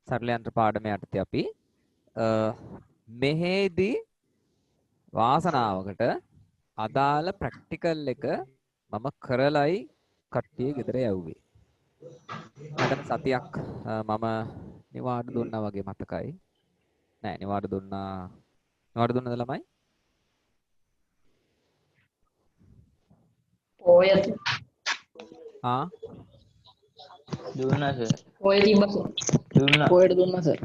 සරල යන්ත්‍ර පාඩම යටතේ අපි මෙහෙදී වාසනාවකට අදාළ ප්‍රැක්ටිකල් එක මම කරලයි කට්ටිය ගෙදර යවුවේ. මම සතියක් මම නිවාඩු දුන්නා වගේ මතකයි. නෑ නිවාඩු දුන්නද ළමයි? ඔය දුන්නා සර්. ඔය තිබ්බා සර්. දුන්නා. ඔයට දුන්නා සර්.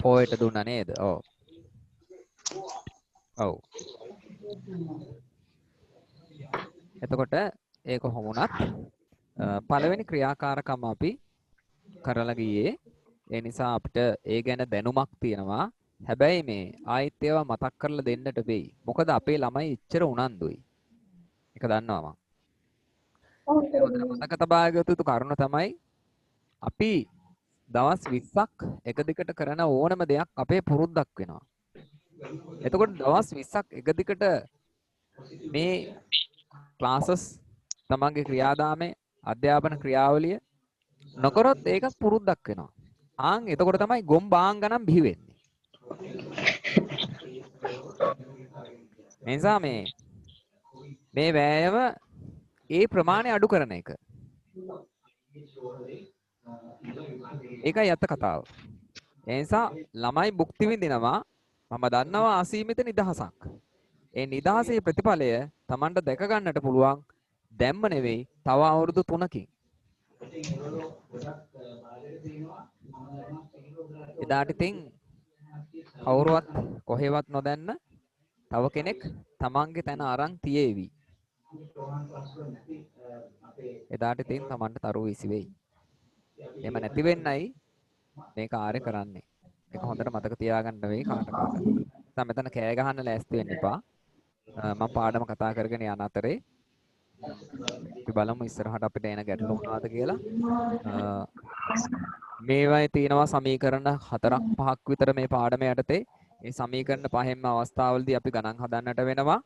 පොයට දුන්නා නේද? ඔව්. ඔව්. එතකොට ඒක කොහොමුණත් පළවෙනි ක්‍රියාකාරකම අපි කරලා ගියේ. ඒ නිසා අපිට ඒ ගැන දැනුමක් තියෙනවා. හැබැයි මේ ආයිත් ඒවා මතක් කරලා දෙන්නට වෙයි. මොකද අපේ ළමයි ඉච්චර උනන්දුයි. ඒක දන්නවා මම. මතක තබා ගත යුතු කරුණ තමයි අපි දවස් 20ක් එක දිගට කරන ඕනම දෙයක් අපේ පුරුද්දක් වෙනවා. එතකොට දවස් 20ක් එක දිගට මේ ක්ලාසස් තමන්ගේ ක්‍රියාදාමයේ අධ්‍යාපන ක්‍රියාවලිය නොකරොත් ඒක පුරුද්දක් වෙනවා. ආන් එතකොට තමයි ගොම් බාන් ගණන් බිහි වෙන්නේ. එනිසා මේ වෑයම ඒ ප්‍රමාණය අඩු කරන එක. ඒකයි අත කතාව. ඒ නිසා ළමයි භුක්ති විඳිනවා. මම දන්නවා අසීමිත නිදහසක්. ඒ නිදහසේ ප්‍රතිඵලය Tamanට දැක ගන්නට පුළුවන් දැම්ම නෙවෙයි තව අවුරුදු 3කින්. එදාට ඉතින් කවුරුවත් කොහෙවත් නොදැන්න තව කෙනෙක් Tamanගේ තැන අරන් තියේවි. එදාට ඉතින් Tamanට තරුව ඉසි වෙයි. එහෙම නැති වෙන්නයි මේ කාර්ය කරන්නේ. ඒක හොඳට මතක තියාගන්න වෙයි කාට කාටද. දැන් මෙතන කෑ ගහන්න ලෑස්ති වෙන්න එපා. මම පාඩම කතා කරගෙන යන අතරේ අපි බලමු ඉස්සරහට අපිට එන ගැටලු මොනවද කියලා. මේවායේ තියෙනවා සමීකරණ 4ක් 5ක් විතර මේ පාඩම යටතේ. මේ සමීකරණ පහෙන්ම අවස්ථාවලදී අපි ගණන් හදන්නට වෙනවා.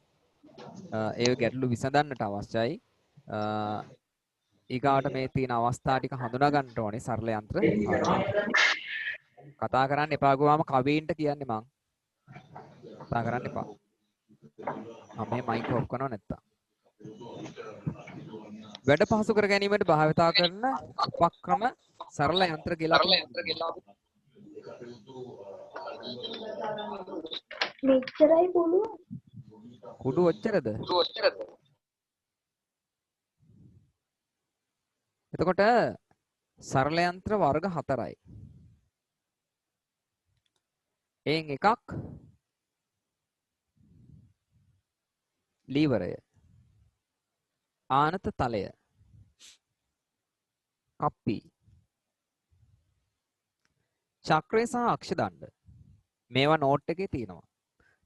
ඒ ගැටලු විසඳන්නට අවශ්‍යයි. ඊගාට මේ තියෙන අවස්ථා ටික හඳුනා ගන්න ඕනේ සරල යන්ත්‍ර පාඩම. කතා කරන්න එපා ගුවාම කවීන්ට කියන්නේ මං. කතා කරන්න එපා. මම මේ මයික් ඔෆ් කරනව නැත්තම්. වැඩ පහසු කර ගැනීමට භාවිතා කරන උපක්‍රම සරල යන්ත්‍ර කියලා මෙච්චරයි පුළුවන්. කුඩු ඔච්චරද? එතකොට සරල යන්ත්‍ර වර්ග 4යි. එයින් එකක් ලීවරය, ආනත තලය, කප්පි, චක්‍රය සහ අක්ෂ දණ්ඩ. මේවා නෝට් එකේ තියෙනවා.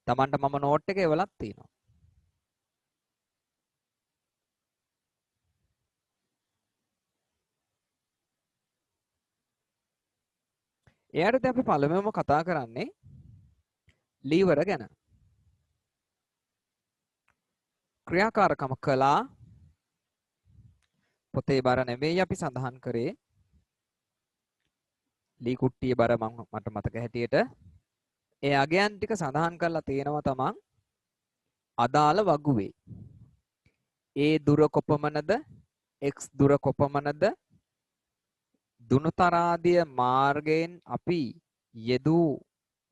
Tamanට මම නෝට් එකේ එවලක් තියෙනවා. එයාට අපි පළමුවම කතා කරන්නේ ලීවර ගැන. ක්‍රියාකාරකම කළා. පොතේ බර නෙවෙයි අපි සඳහන් කරේ. ලී කුට්ටියේ බර මට මතක හැටියට ඒ අගයන් ටික සඳහන් කරලා තියෙනවා තමන් අදාළ වගුවේ. ඒ දුර කොපමණද? x දුර කොපමණද? දුනුතරාදිය මාර්ගයෙන් අපි යෙදූ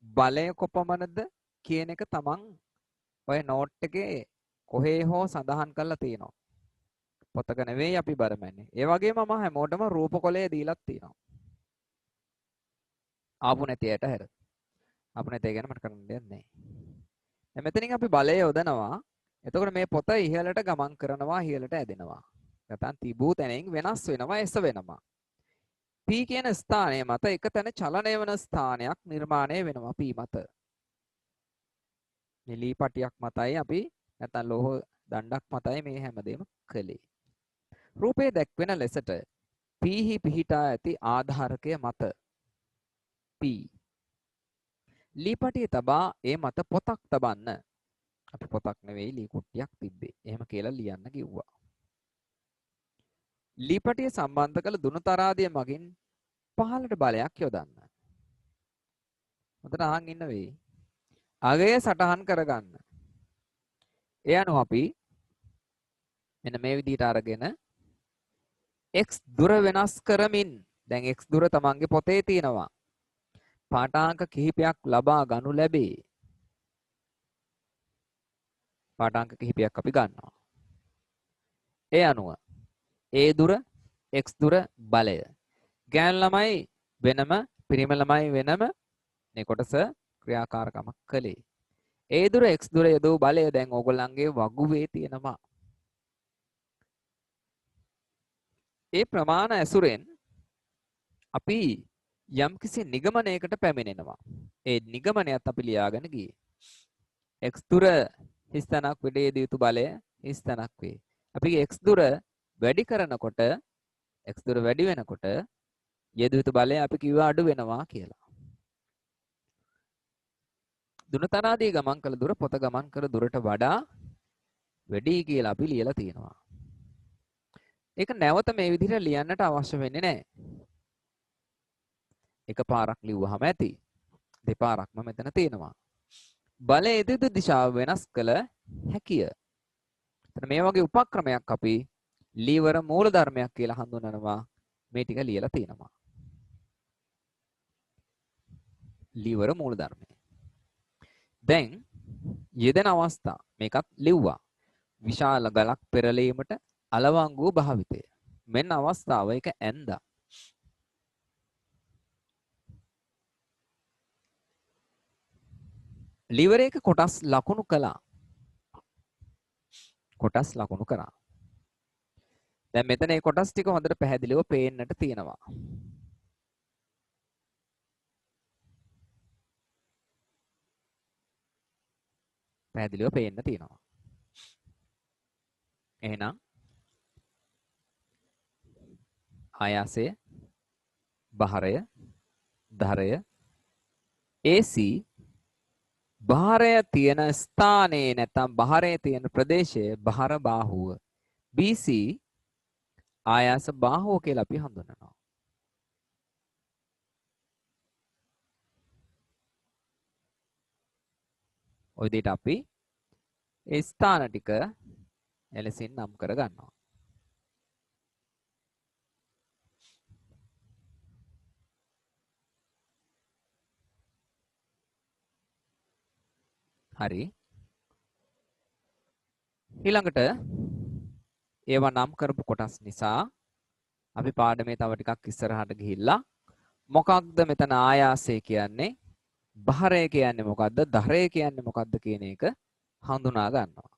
බලය කොපමණද කියන එක තමන් ඔය නෝට් එකේ කොහේ හෝ සඳහන් කරලා තියෙනවා. පොතක නෙවෙයි අපි බරමන්නේ. ඒ වගේම මම හැමෝටම රූපකොලය දීලත් තියෙනවා. ආපු නැති ඇයට හැර. ආපු නැති ගැන මට කරන්න දෙයක් නැහැ. දැන් මෙතනින් අපි බලය යොදනවා. එතකොට මේ පොත ඉහළට ගමන් කරනවා, ඉහළට ඇදෙනවා. නැත්නම් තිබූ තැනින් වෙනස් වෙනවා, එස වෙනවා. P කියන ස්ථානය මත එක තැන චලනය වන ස්ථානයක් නිර්මාණය වෙනවා P මත. නිලී පටියක් මතයි අපි නැත්නම් ලෝහ දණ්ඩක් මතයි මේ හැමදේම කළේ. රූපයේ දැක්වෙන ලෙසට P හි පිහිටා ඇති ආධාරකය මත P ලී පටිය තබා ඒ මත පොතක් තබන්න. අපි පොතක් නෙවෙයි ලී කුට්ටියක් තිබ්බේ. එහෙම කියලා ලියන්න කිව්වා. ලී පටිය සම්බන්ධ කළ දුනුතරාදිය මගින් පහළට බලයක් යොදන්න. හොඳට අහන් ඉන්න වෙයි. අගය සටහන් කරගන්න. ඒ අනුව අපි මෙන්න මේ විදිහට අරගෙන x දුර වෙනස් කරමින් දැන් x දුර තමන්ගේ පොතේ තියෙනවා. පාඨාංක කිහිපයක් ලබා ගනු ලැබේ. පාඨාංක කිහිපයක් අපි ගන්නවා. ඒ අනුව a දුර x දුර බලය. ගෑනු ළමයි වෙනම පිරිමි ළමයි වෙනම මේ කොටස ක්‍රියාකාරකමක් කළේ. a දුර x දුර යදෝ බලය දැන් ඕගොල්ලන්ගේ වගුවේ තියෙනවා. ඒ ප්‍රමාණ ඇසුරෙන් අපි යම්කිසි නිගමනයකට පැමිණෙනවා. ඒ නිගමනයත් අපි ලියාගෙන ගියේ. x දුර හිස් තැනක් වැඩි යෙදිය යුතු බලය හිස් තැනක් වේ. අපි x දුර වැඩි කරනකොට x දුර වැඩි වෙනකොට යෙදිය යුතු බලය අපි කිව්වා අඩු වෙනවා කියලා. දුනතරාදී ගමන් කළ දුර පොත ගමන් කළ දුරට වඩා වැඩි කියලා අපි ලියලා තියෙනවා. ඒක නැවත මේ විදිහට ලියන්නට අවශ්‍ය වෙන්නේ නැහැ. එක පාරක් ලිව්වහම ඇති. දෙපාරක්ම මෙතන තියෙනවා. බලයේ එදිද දිශාව වෙනස් කළ හැකිය. එතන මේ වගේ උපක්‍රමයක් අපි ලීවර මූල ධර්මයක් කියලා හඳුන්වනවා. මේ ටික ලියලා තියෙනවා. ලීවර මූල ධර්මය. දැන් යෙදෙන අවස්ථා මේකත් ලිව්වා. විශාල ගලක් පෙරලීමට අලවංගු භාවිතය. මෙන්න අවස්ථාව එක ඇන්දා. ලිවර එක කොටස් ලකුණු කළා. කොටස් ලකුණු කරා. දැන් මෙතන මේ කොටස් ටික හොඳට පැහැදිලිව පේන්නට තියෙනවා. පැහැදිලිව පේන්න තියෙනවා. එහෙනම් ආයාසය, බහරය, ධරය, AC බහරය තියෙන ස්ථානයේ නැත්නම් බහරේ තියෙන ප්‍රදේශයේ බහර බාහුව. BC ආයාස බාහුව කියලා අපි හඳුන්වනවා. ඔය විදිහට අපි ඒ ස්ථාන ටික එලෙසින් නම් කර ගන්නවා. හරි. ඊළඟට ඒවා නම් කරපු කොටස් නිසා අපි පාඩමේ තව ටිකක් ඉස්සරහට ගිහිල්ලා මොකක්ද මෙතන ආයාසය කියන්නේ, බහරය කියන්නේ මොකක්ද, ධරය කියන්නේ මොකක්ද කියන එක හඳුනා ගන්නවා.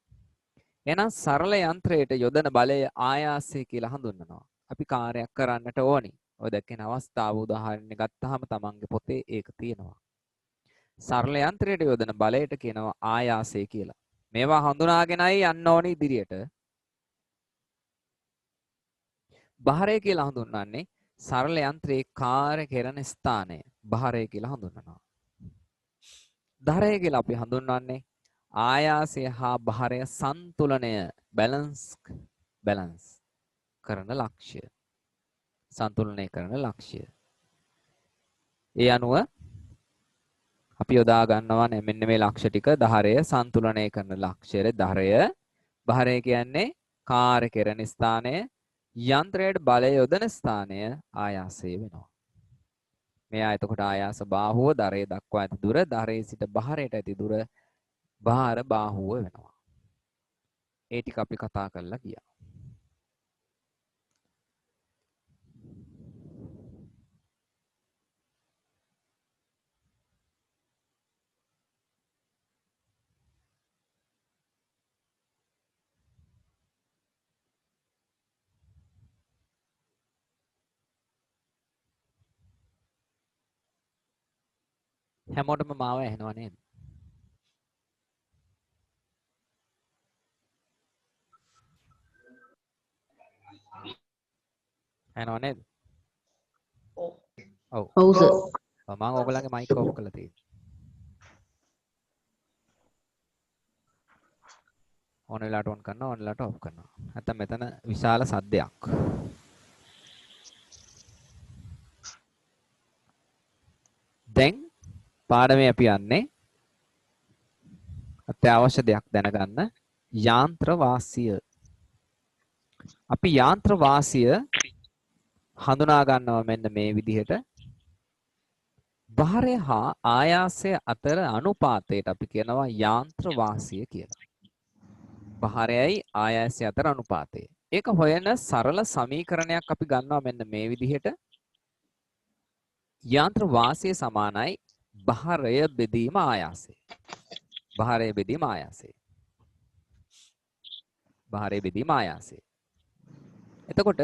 එහෙනම් සරල යන්ත්‍රයට යොදන බලය ආයාසය කියලා හඳුන්වනවා. අපි කාර්යයක් කරන්නට ඕනි. ඔය දැක්කෙන අවස්ථාව උදාහරණයක් ගත්තාම තමන්ගේ පොතේ ඒක තියෙනවා. සරල යන්ත්‍රයට යොදන බලයට කියනවා ආයාසය කියලා. මේවා හඳුනාගෙනයි යන්න ඕනේ ඉදිරියට. බහරය කියලා හඳුන්වන්නේ සරල යන්ත්‍රයේ කාර්ය කරන ස්ථානය. බහරය කියලා හඳුන්වනවා. ධරය කියලා අපි හඳුන්වන්නේ ආයාසය හා බහරය සන්තුලනය බැලන්ස් කරන ලක්ෂ්‍ය. සන්තුලනය කරන ලක්ෂ්‍ය. ඒ අනුව අපි යොදා ගන්නවා මෙන්න මේ ලක්ෂ්‍ය ටික. ධරය සන්තුලනය කරන ලක්ෂ්‍යය ධරය. බහරය කියන්නේ කාර්ය කරන ස්ථානය. යන්ත්‍රයට බලය යොදන ස්ථානය ආයාසය වෙනවා. මෙයා එතකොට ආයාස බාහුව ධරය දක්වා ඇති දුර, ධරයේ සිට බහරයට ඇති දුර බාහිර බාහුව වෙනවා. ඒ ටික අපි කතා කරලා ගියා. හැමෝටම මාව ඇහෙනව නේද? ඇහෙනව නේද? ඔව්. ඔව් සර්. මම ඕගොල්ලන්ගේ මයික් ඕෆ් කරලා තියෙනවා. ඕන වෙලාවට ඔන් කරනවා, ඕන වෙලාවට ඔෆ් කරනවා. නැත්නම් මෙතන විශාල සද්දයක්. දැන් පාඩමේ අපි යන්නේ අත්‍යවශ්‍ය දෙයක් දැනගන්න යාන්ත්‍ර වාසිය. අපි යාන්ත්‍ර වාසිය හඳුනා ගන්නවා මෙන්න මේ විදිහට. භාරය හා ආයාසය අතර අනුපාතයට අපි කියනවා යාන්ත්‍ර වාසිය කියලා. භාරයයි ආයාසය අතර අනුපාතය. ඒක හොයන සරල සමීකරණයක් අපි ගන්නවා මෙන්න මේ විදිහට. යාන්ත්‍ර වාසිය සමානයි භාරය බෙදීම ආයාසය. භාරය බෙදීම ආයාසය. භාරය බෙදීම ආයාසය. එතකොට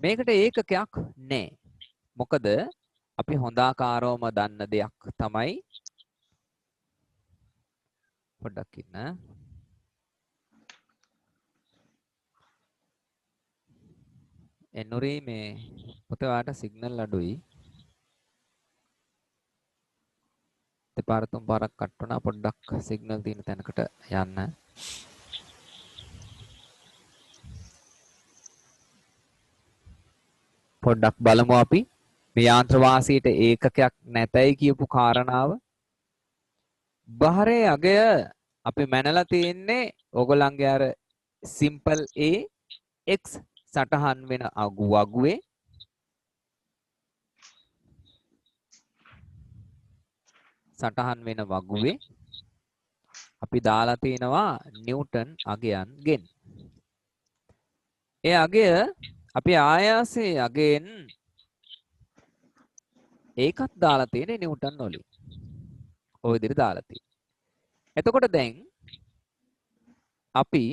මේකට ඒකකයක් නැහැ. මොකද අපි හොඳාකාරවම දන්න දෙයක් තමයි පොඩ්ඩක් ඉන්න. එනුරි මේ පොතේ ඔයාලට සිග්නල් අඩුයි. දෙපාර තුන් පාරක් කට් වුණා. පොඩ්ඩක් සිග්නල් තියෙන තැනකට යන්න. පොඩ්ඩක් බලමු අපි මේ යාන්ත්‍ර වාසියට ඒකකයක් නැතයි කියපු කාරණාව. භාරයේ අගය අපි මැනලා තියෙන්නේ ඕගොල්ලන්ගේ අර සිම්පල් A x සටහන් වෙන වගුවේ අපි දාලා තිනවා නිව්ටන් අගයන්ගෙන්. ඒ අගය අපි ආයාසයේ අගයෙන් ඒකත් දාලා තියෙන්නේ නිව්ටන් වලින්. ඔය විදිහට දාලා තියෙන්නේ. එතකොට දැන් අපි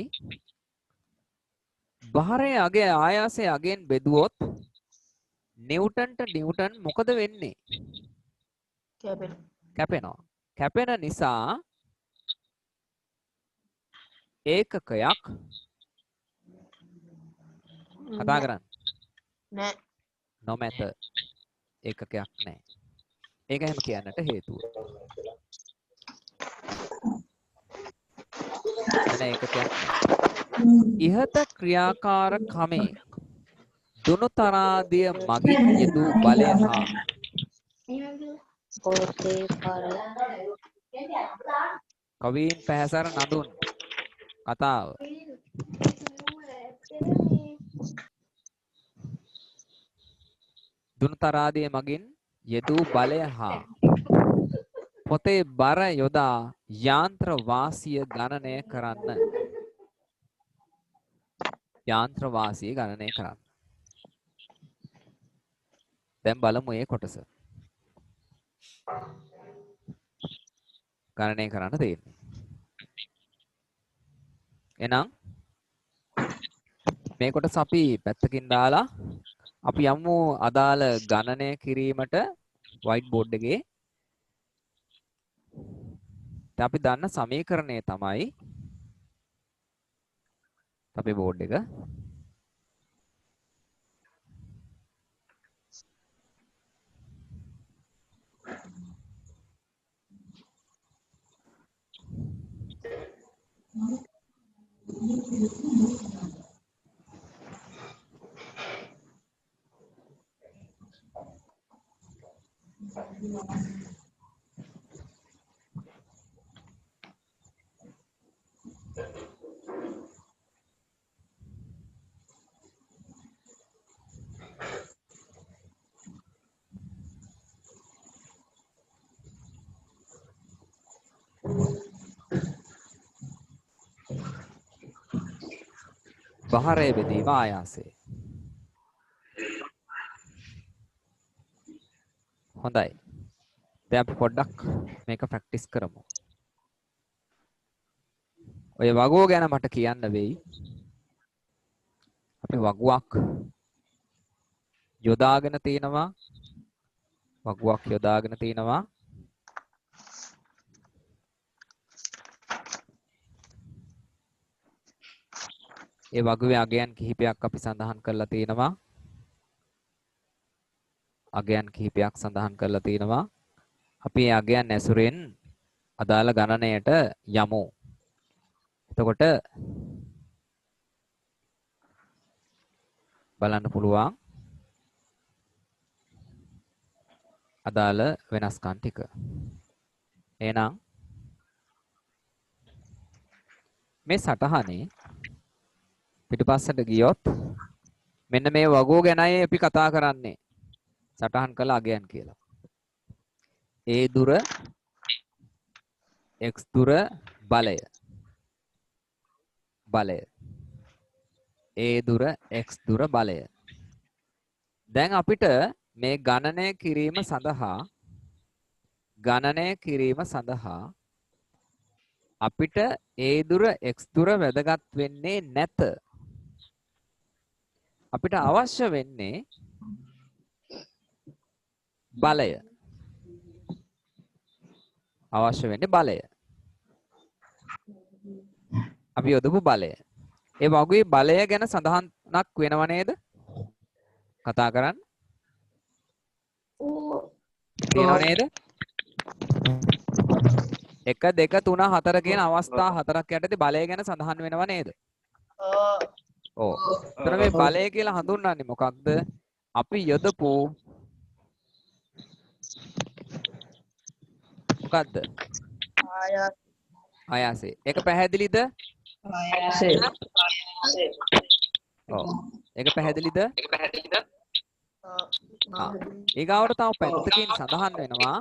භාරයේ අගය ආයාසයේ අගයෙන් බෙදුවොත් නිව්ටන්ට නිව්ටන් මොකද වෙන්නේ? කැපෙනවා. කැපෙන නිසා ඒකකයක් කතා කරන්න නෑ. නොමැත. ඒකකයක් නැහැ. ඒක එහෙම කියන්නට හේතුව. එන ඒකකයක් නැහැ. ඉහත ක්‍රියාකාරකමේ දුනු තරාදිය මගින් යෙදූ බලය හා කවීන් පැහැසර නඳුන් කතාව. දුනු තරාදිය මගින් යෙදූ බලය හා පොතේ බර යොදා යාන්ත්‍ර වාසිය ගණනය කරන්න. යාන්ත්‍ර වාසිය ගණනය කරන්න. දැන් බලමු මේ කොටස. ගණනය කරන්න තියෙන්නේ. එහෙනම් මේ කොටස අපි පැත්තකින් දාලා අපි යමු අදාළ ගණනය කිරීමට white board එකේ. දැන් අපි දන්න සමීකරණය තමයි අපේ බෝඩ් එක. භාරය බෙදීම ආයාසය. හොඳයි. දැන් අපි පොඩ්ඩක් මේක ප්‍රැක්ටිස් කරමු. ඔය වගුව ගැන මට කියන්න වෙයි. අපි වගුවක් යොදාගෙන තිනවා. ඒ වගුවේ අගයන් කිහිපයක් අපි සඳහන් කරලා තිනවා. අපි ඒ අගයන් ඇසුරෙන් අදාළ ගණනයට යමු. එතකොට බලන්න පුළුවන් අදාළ වෙනස්කම් ටික. එහෙනම් මේ සටහනේ පිටුපස්සට ගියොත් මෙන්න මේ වගුව ගැනයි අපි කතා කරන්නේ. සටහන් කළ අගයන් කියලා. A දුර x දුර බලය. A දුර x දුර බලය. දැන් අපිට මේ ගණනය කිරීම සඳහා අපිට A දුර x දුර වැදගත් වෙන්නේ නැත. අපිට අවශ්‍ය වෙන්නේ බලය. අපි යොදපු බලය. ඒ වගේ බලය ගැන සඳහනක් වෙනව නේද? කතා කරන්න. තියෙනව නේද? 1 2 3 4 කියන අවස්ථා 4ක් යටතේ බලය ගැන සඳහන් වෙනව නේද? ඔව්. එතන මේ බලය කියලා හඳුන්වන්නේ මොකක්ද? අපි යොදපු මොකද්ද? ආයාසය. ඒක පැහැදිලිද? ඔව්. ඒක පැහැදිලිද? ඊගාවට තව පැත්තකින් සඳහන් වෙනවා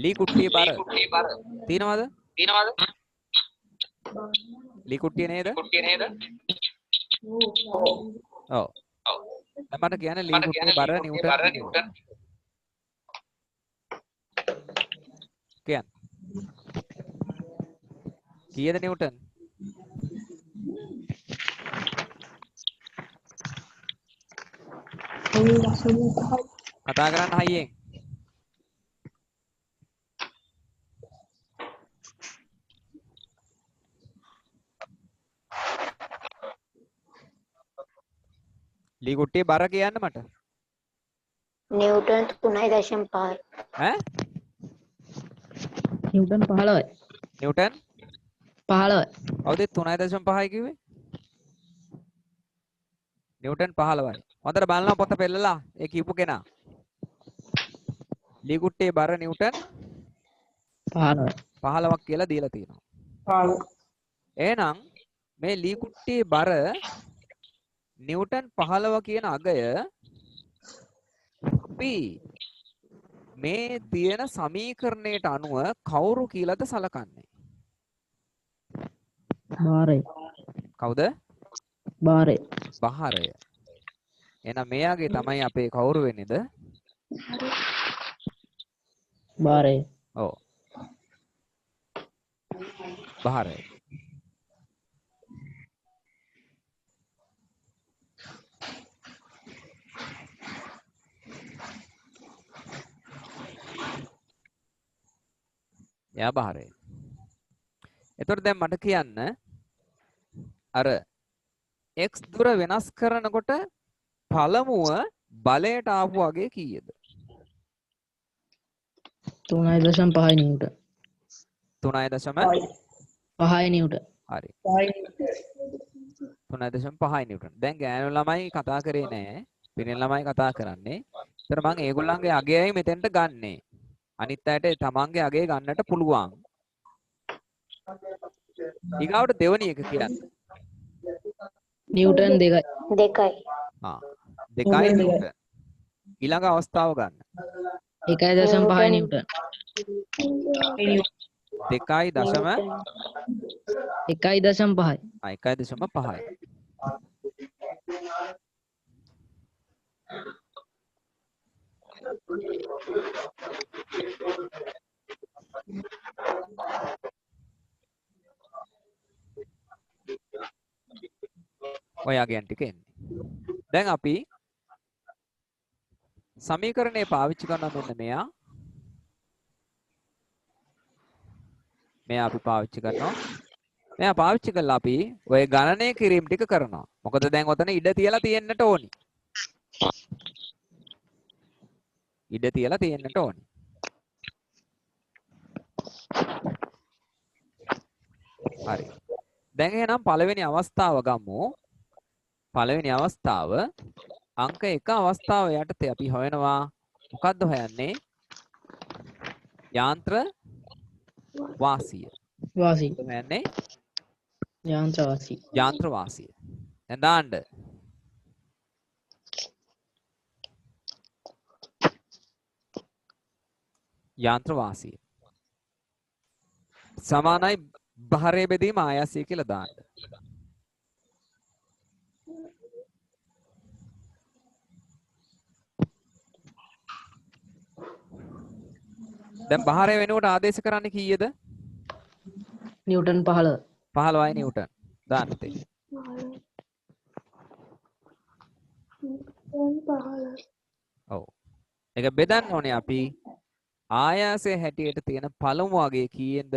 ලී කුට්ටියේ බර තියෙනවද? ලී කුට්ටිය නේද? ඔව්. දැන් මට කියන්න ලී කුට්ටියේ බර නිව්ටන් කියන්න. කීයද නිව්ටන්? කතා කරන්න හයියෙන්. ලී කුට්ටියේ බර කියන්න මට. නිව්ටන් 3.5. ඈ? නිව්ටන් 15යි. නිව්ටන් 15යි. අවුද 3.5යි කිව්වේ? නිව්ටන් 15යි. හොඳට බලන්න පොත පෙන්නලා ඒ කියපු කෙනා. ලී කුට්ටියේ බර නිව්ටන් 15ක් කියලා දීලා තියෙනවා. එහෙනම් මේ ලී කුට්ටියේ බර නිව්ටන් 15 කියන අගය අපි මේ තියෙන සමීකරණයට අනුව කවුරු කියලාද සලකන්නේ? භාරය. කවුද? භාරය. භාරය. එහෙනම් මෙයාගේ තමයි අපේ කවුරු වෙන්නේද? භාරය. ඔව්. භාරය. එයා භාරය. එතකොට දැන් මට කියන්න අර x දුර වෙනස් කරනකොට පළමුව බලයට ආපු අගය කීයද? 3.5 නිව්ටන්. 3.5 නිව්ටන්. හරි. 3.5 නිව්ටන්. දැන් ගෑනු ළමයි කතා කරේ නෑ. පිරිමි ළමයි කතා කරන්නේ. ඒතර මම ඒගොල්ලන්ගේ අගයයි මෙතෙන්ට ගන්නෙ. අනිත් අයට තමන්ගේ අගය ගන්නට පුළුවන්. ඊගාවට දෙවනි එක කියන්න. නිව්ටන් 2යි. 2යි. ආ 2යි නිව්ටන්. ඊළඟ අවස්ථාව ගන්න. 1.5 නිව්ටන්. 2.5. 1.5යි. 1.5යි. ඔය අගයන් ටික එන්නේ. දැන් අපි සමීකරණය පාවිච්චි කරනවා මෙන්න මෙයා. මෙයා අපි පාවිච්චි කරනවා. මෙයා පාවිච්චි කරලා අපි ඔය ගණනය කිරීම ටික කරනවා. මොකද දැන් ඔතන ඉඩ තියලා තියෙන්නට ඕනි. ඉඩ තියලා තියෙන්නට ඕනි. හරි. දැන් එහෙනම් පළවෙනි අවස්ථාව ගමු. පළවෙනි අවස්ථාව අංක 1 අවස්ථාව යටතේ අපි හොයනවා මොකද්ද හොයන්නේ? යාන්ත්‍ර වාසිය. වාසී. හොයන්නේ යාන්ත්‍ර වාසී. යාන්ත්‍ර වාසිය. දැන් දාන්න. යාන්ත්‍ර වාසිය. සමානයි භාරය බෙදීම ආයාසය කියලා දාන්න. දැන් භාරය වෙනුවට ආදේශ කරන්නේ කීයද? නිව්ටන් 15. 15යි නිව්ටන්. දාන්න තේ. 15. ඔව්. ඒක බෙදන්න ඕනේ අපි ආයාසය හැටියට තියෙන පළමු වගේ කීයෙන්ද?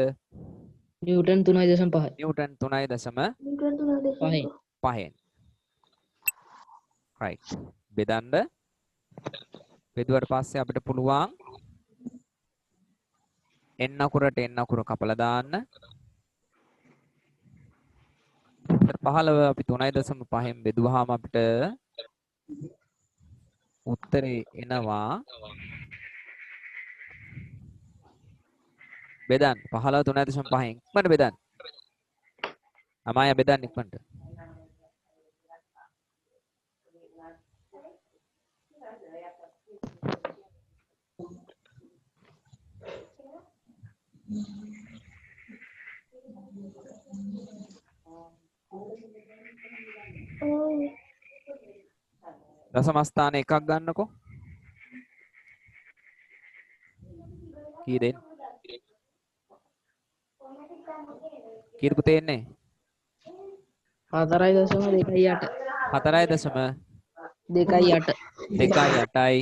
නිව්ටන් 3.5. නිව්ටන් 3.5. නිව්ටන් 3.5. 5න්. right. බෙදන්න. බෙදුවට පස්සේ අපිට පුළුවන් n අකුරට n අකුර කපලා දාන්න. 15 අපි 3.5න් බෙදුවාම අපිට උත්තරේ එනවා බෙදන්න 15 3.5න් ඉක්මනට බෙදන්න. අමාය බෙදන්න ඉක්මනට. දශම ස්ථාන එකක් ගන්නකො. කීයද එන්නේ? කීයද පුතේ එන්නේ? 4.28. 4.28. 2.8යි.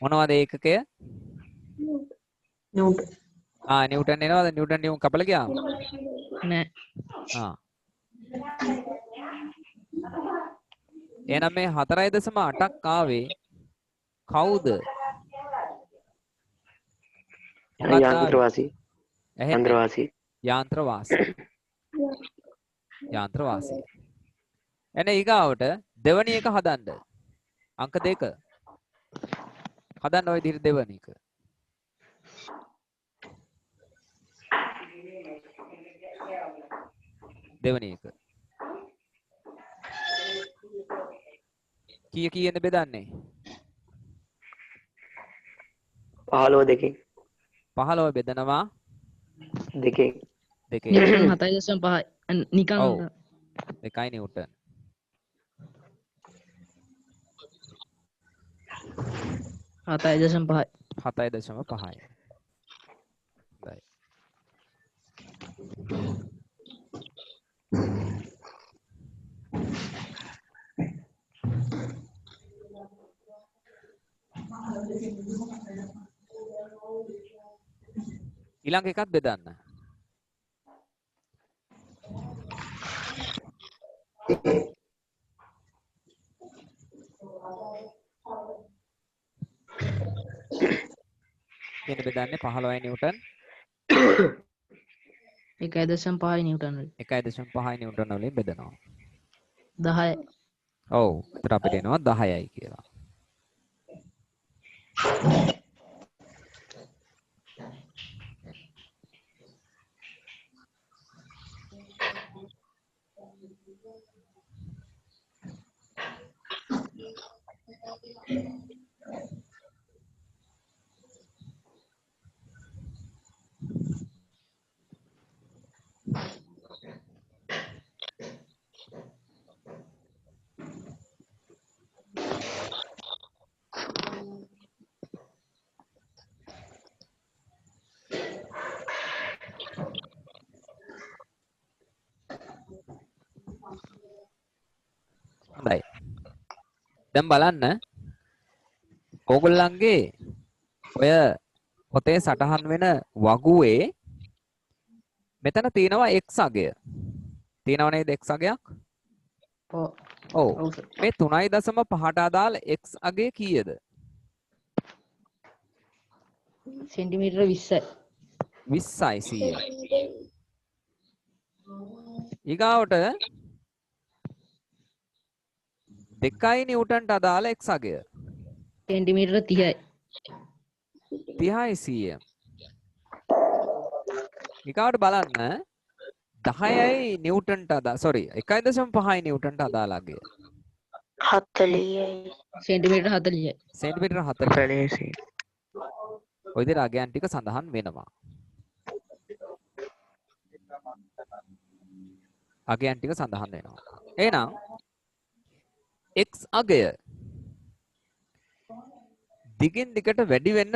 මොනවද ඒකකය? නිව්ටන්. නිව්ටන් එනවද? නිව්ටන් නියුම් කපලා ගියාම? නෑ. එහෙනම් මේ 4.8ක් ආවේ කවුද? යාන්ත්‍රවාසී. යාන්ත්‍රවාසී. යාන්ත්‍රවාසී. යාන්ත්‍රවාසී. එනේ ඊගාවට දෙවැනි එක හදන්න. අංක 2. හදන්න ওই විදිහට දෙවැනි එක. දෙවැනි එක. කීයෙන්ද බෙදන්නේ? 15 දෙකෙන්. 15 බෙදනවා දෙකෙන්. නිව්ටන් 7.5. නිකන් ඔව්. 2යි නිව්ටන්. 7.5. 7.5යි. හොඳයි. ඊළඟ එකත් බෙදන්න. කියන බෙදන්නේ 15යි නිව්ටන් 1.5 නිව්ටන් වලින්. 1.5 නිව්ටන් වලින් බෙදනවා. 10. ඔව්. ඒතර අපිට එනවා 10යි කියලා. හොඳයි. දැන් බලන්න ඕගොල්ලන්ගේ ඔය පොතේ සටහන් වෙන වගුවේ මෙතන තියෙනවා x අගය. තියෙනව නේද x අගයක්? ඔව්. මේ 3.5ට අදාළ x අගය කීයද? සෙන්ටිමීටර 20යි. 20යි 100යි. ඊගාවට 2 නිව්ටන්ට අදාළ x අගය සෙන්ටිමීටර 30යි. 30යි cm. ඊගාවට බලන්න 10යි නිව්ටන්ට අදාළ 1.5යි නිව්ටන්ට අදාළ අගය. 40යි. සෙන්ටිමීටර 40යි. සෙන්ටිමීටර 40. ඔය විදිහට අගයන් ටික සඳහන් වෙනවා. අගයන් ටික සඳහන් වෙනවා. එහෙනම් x අගය දිගින් දිගට වැඩි වෙන්න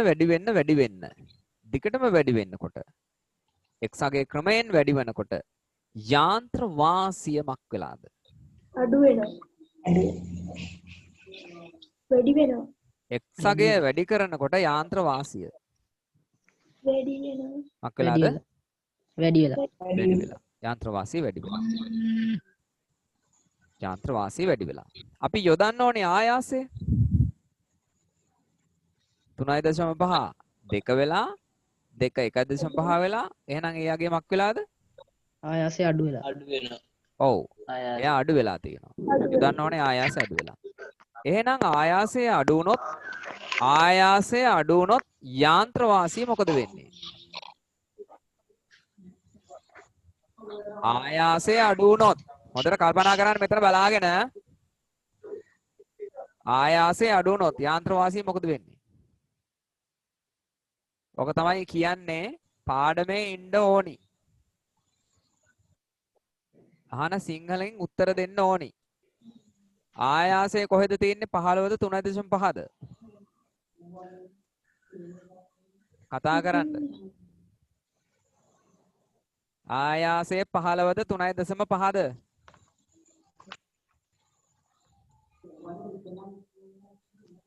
දිගටම වැඩි වෙන්නකොට x අගය ක්‍රමයෙන් වැඩි වෙනකොට යාන්ත්‍ර වාසිය මක් වෙලාද? අඩු වෙනවා. වැඩි වෙනවා. x අගය වැඩි කරනකොට යාන්ත්‍ර වාසිය වැඩි වෙනවා. මක් වෙලාද? වැඩි වෙලා. වැඩි වෙලා. යාන්ත්‍ර වාසිය වැඩි වෙලා. යාන්ත්‍ර වාසිය වැඩි වෙලා. අපි යොදන්න ඕනේ ආයාසය 3.5 2 වෙලා 2 1.5 වෙලා එහෙනම් ඒ අගේ මක් වෙලාද? ආයාසය අඩු වෙලා. ඔව්. එයා අඩු වෙලා තියෙනවා. යොදන්න ඕනේ ආයාසය අඩු වෙලා. එහෙනම් ආයාසය අඩු වුණොත් යාන්ත්‍ර වාසිය මොකද වෙන්නේ? ආයාසය අඩු වුණොත් හොඳට කල්පනා කරන්න මෙතන බලාගෙන ආයාසය අඩු වුණොත් යාන්ත්‍ර වාසිය මොකද වෙන්නේ? ඔක තමයි කියන්නේ පාඩමේ ඉන්න ඕනි. අහන සිංහලෙන් උත්තර දෙන්න ඕනි. ආයාසය කොහෙද තියෙන්නේ? 15ද 3.5ද? කතා කරන්න. ආයාසය 15ද 3.5ද?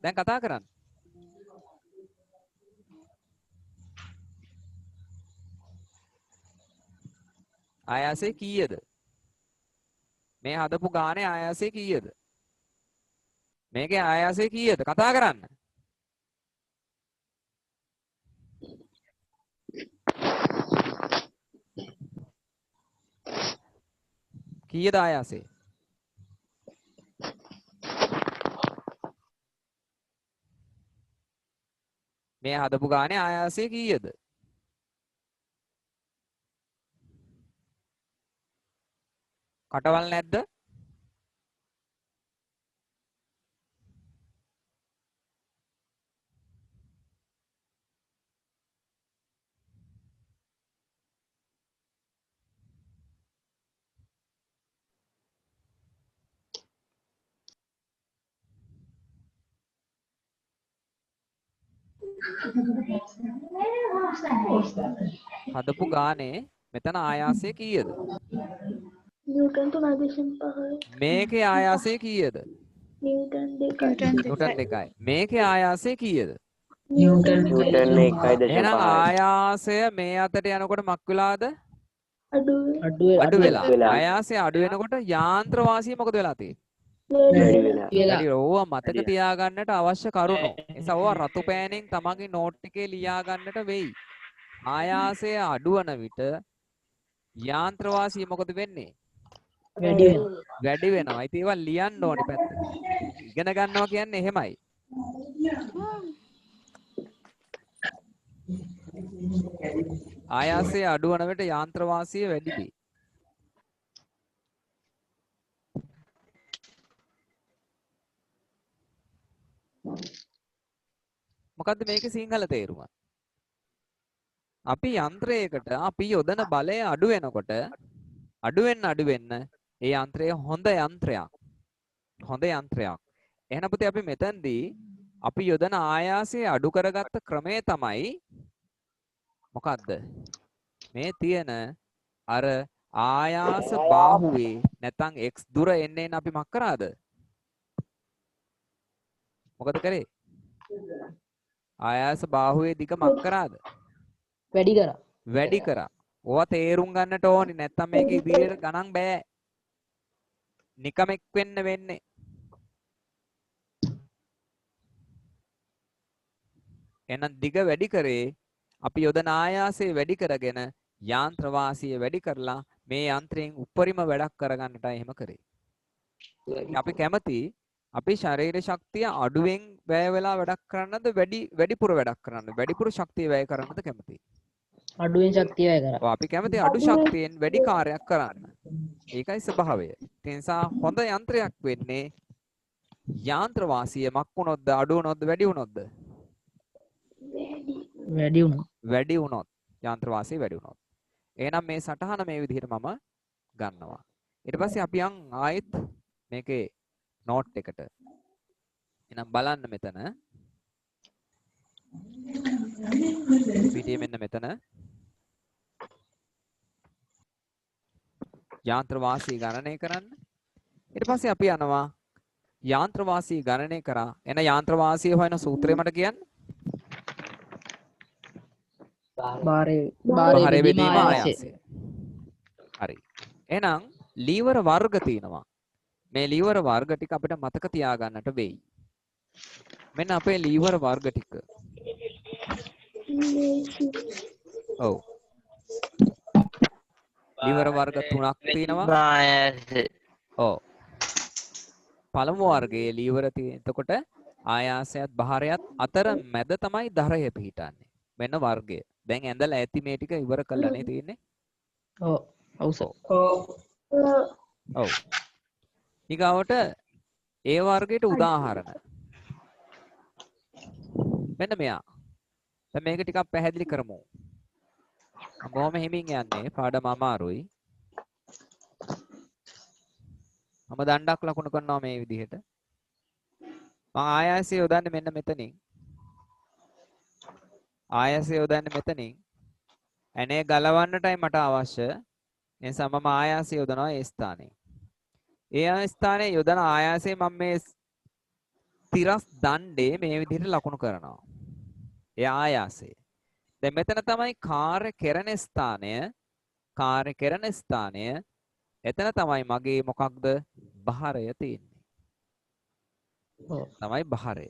දැන් කතා කරන්න. ආයාසය කීයද? මේ හදපු ගානේ ආයාසය කීයද? මේකේ ආයාසය කීයද? කතා කරන්න. කීයද ආයාසය? මේ හදපු ගානේ ආයාසය කීයද? කටවල් නැද්ද? හදපු ගානේ මෙතන ආයාසය කීයද? නිව්ටන් 3.5යි. මේකේ ආයාසය කීයද? නිව්ටන් 2යි. නිව්ටන් 2යි. මේකේ ආයාසය කීයද? නිව්ටන් 1.5. එහෙනම් ආයාසය මේ අතට යනකොට මක් වෙලාද? අඩු අඩු වෙලා. ආයාසය අඩු වෙනකොට යාන්ත්‍ර වාසිය මොකද වෙලා තියෙන්නේ? වැඩි වෙලා. වැඩි ඕවා මතක තියාගන්නට අවශ්‍ය කරුණු. එනිසා ඕවා රතු පෑනෙන් තමන්ගේ නෝට් එකේ ලියා ගන්නට වෙයි. ආයාසය අඩු වන විට යාන්ත්‍ර වාසිය මොකද වෙන්නේ? වැඩි වෙනවා. වැඩි වෙනවා. ඉතින් ඒවා ලියන්න ඕනේ පැත්තට. ඉගෙන ගන්නවා කියන්නේ එහෙමයි. ආයාසය අඩු වන විට යාන්ත්‍ර වාසිය වැඩි වේ. මොකද්ද මේකේ සිංහල තේරුම? අපි යන්ත්‍රයකට අපි යොදන බලය අඩු වෙනකොට අඩු වෙන්න ඒ යන්ත්‍රය හොඳ යන්ත්‍රයක්. හොඳ යන්ත්‍රයක්. එහෙනම් පුතේ අපි මෙතනදී අපි යොදන ආයාසය අඩු කරගත්ත ක්‍රමය තමයි මොකද්ද? මේ තියෙන අර ආයාස බාහුවේ නැත්නම් x දුර එන්නේ අපි මක් කරාද? මොකද කරේ? ආයාස බාහුවේ දිග මක් කරාද? වැඩි කරා. ඕවා තේරුම් ගන්නට ඕනි. නැත්නම් මේක ඉදිරියට ගණන් බෑ. නිකමෙක් වෙන්න වෙන්නේ. එහෙනම් දිග වැඩි කරේ අපි යොදන ආයාසය වැඩි කරගෙන යාන්ත්‍ර වාසිය වැඩි කරලා මේ යන්ත්‍රයෙන් උපරිම වැඩක් කරගන්නටයි එහෙම කරේ. අපි කැමති අපේ ශරීර ශක්තිය අඩුවෙන් වැය වෙලා වැඩක් කරන්නද වැඩිපුර වැඩක් කරන්නද? වැඩිපුර ශක්තිය වැය කරන්නද කැමති? අඩුවෙන් ශක්තිය වැය කරා. අපි කැමති අඩු ශක්තියෙන් වැඩි කාර්යයක් කරන්න. ඒකයි ස්වභාවය. ඒ නිසා හොඳ යන්ත්‍රයක් වෙන්නේ යාන්ත්‍ර වාසිය මක් වුණොත්ද අඩු වුණොත්ද වැඩි වුණොත්ද? වැඩි වුණා. වැඩි වුණොත් යාන්ත්‍ර වාසිය වැඩි වුණොත්. එහෙනම් මේ සටහන මේ විදිහට මම ගන්නවා. ඊට පස්සේ අපි ආයෙත් මේකේ නෝට් එකට. එහෙනම් බලන්න මෙතන. පිටියේ මෙන්න මෙතන. යාන්ත්‍ර වාසිය ගණනය කරන්න. ඊට පස්සේ අපි යනවා යාන්ත්‍ර වාසිය ගණනය කරා. එන යාන්ත්‍ර වාසිය හොයන සූත්‍රය මට කියන්න. භාරය බෙදීම ආයාසය. හරි. එහෙනම් ලීවර වර්ග තියෙනවා. මේ ලීවර වර්ග ටික අපිට මතක තියාගන්නට වෙයි. මෙන්න අපේ ලීවර වර්ග ටික. ඔව්. ලීවර වර්ග 3ක් තියෙනවා. ඔව්. පළමු වර්ගයේ ලීවර තියෙන. එතකොට ආයාසයත් භාරයත් අතර මැද තමයි දරය පිහිටන්නේ. මෙන්න වර්ගය. දැන් ඇඳලා ඇති මේ ටික ඉවර කළානේ තියෙන්නේ. ඔව්. අවුස. ඔව්. ඊගාවට ඒ වර්ගයට උදාහරණ. මෙන්න මෙයා. දැන් මේක ටිකක් පැහැදිලි කරමු. බොහොම හිමින් යන්නේ පාඩම අමාරුයි. මම දණ්ඩක් ලකුණු කරනවා මේ විදිහට. මම ආයාසය යොදන්නේ මෙන්න මෙතනින්. ආයාසය යොදන්නේ මෙතනින්. ඇනේ ගලවන්නටයි මට අවශ්‍ය. ඒ නිසා මම ආයාසය යොදනවා ඒ ස්ථානයේ. ඒ ස්ථානයේ යොදන ආයාසයේ මම මේ තිරස් දණ්ඩේ මේ විදිහට ලකුණු කරනවා. ඒ ආයාසය. දැන් මෙතන තමයි කාර්ය කරන ස්ථානය. කාර්ය කරන ස්ථානය. එතන තමයි මගේ මොකක්ද භාරය තියෙන්නේ. තමයි භාරය.